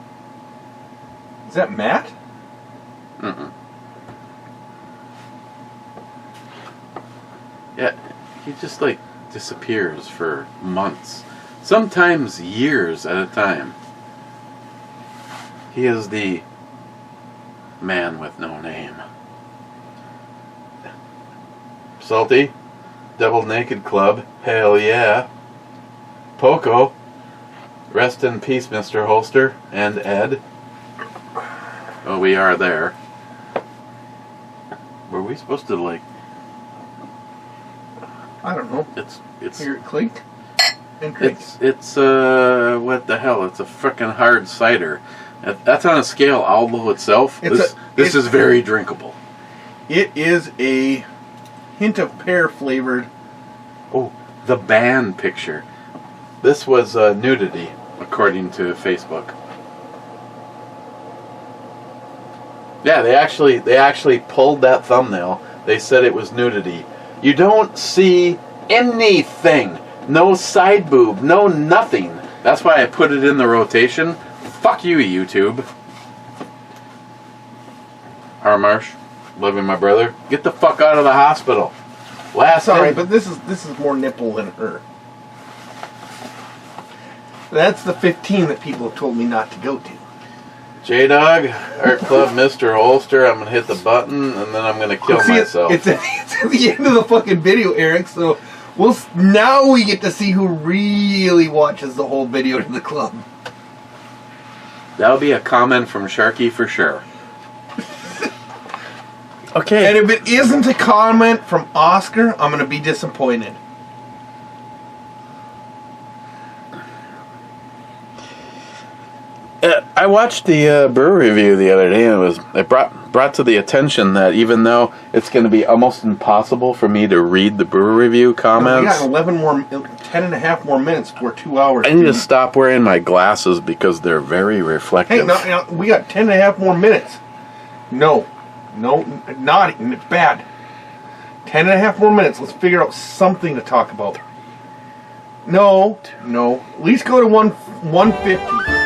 Is that Matt? Mm-mm. Yeah, he just like disappears for months, sometimes years at a time. He is the man with no name. Salty, Double Naked Club, hell yeah. Poco, rest in peace, Mr. Holster, and Ed. Oh, we are there. Were we supposed to like? I don't know. It's Hear it clink and clink. it's what the hell? It's a frickin' hard cider. That's on a scale although itself. This is very drinkable. It is a hint of pear flavored. Oh, the band picture. This was nudity, according to Facebook. Yeah, they actually pulled that thumbnail. They said it was nudity. You don't see anything. No side boob, no nothing. That's why I put it in the rotation. Fuck you, YouTube. Harmarsh, loving my brother. Get the fuck out of the hospital. Sorry, but this is more nipple than her. That's the 15 that people have told me not to go to. J-Dog, Art Club, Mr. Holster. I'm gonna hit the button and then I'm gonna kill myself. It's at the end of the fucking video, Eric. So now we get to see who really watches the whole video to the club. That'll be a comment from Sharky for sure. Okay. And if it isn't a comment from Oscar, I'm going to be disappointed. I I watched the brew review the other day, and it brought to the attention that even though it's going to be almost impossible for me to read the brew review comments, we got 10 and a half more minutes before 2 hours. I need to stop wearing my glasses because they're very reflective. Hey, no, we got 10 and a half more minutes. No, not even bad. 10 and a half more minutes. Let's figure out something to talk about. No. At least go to 150.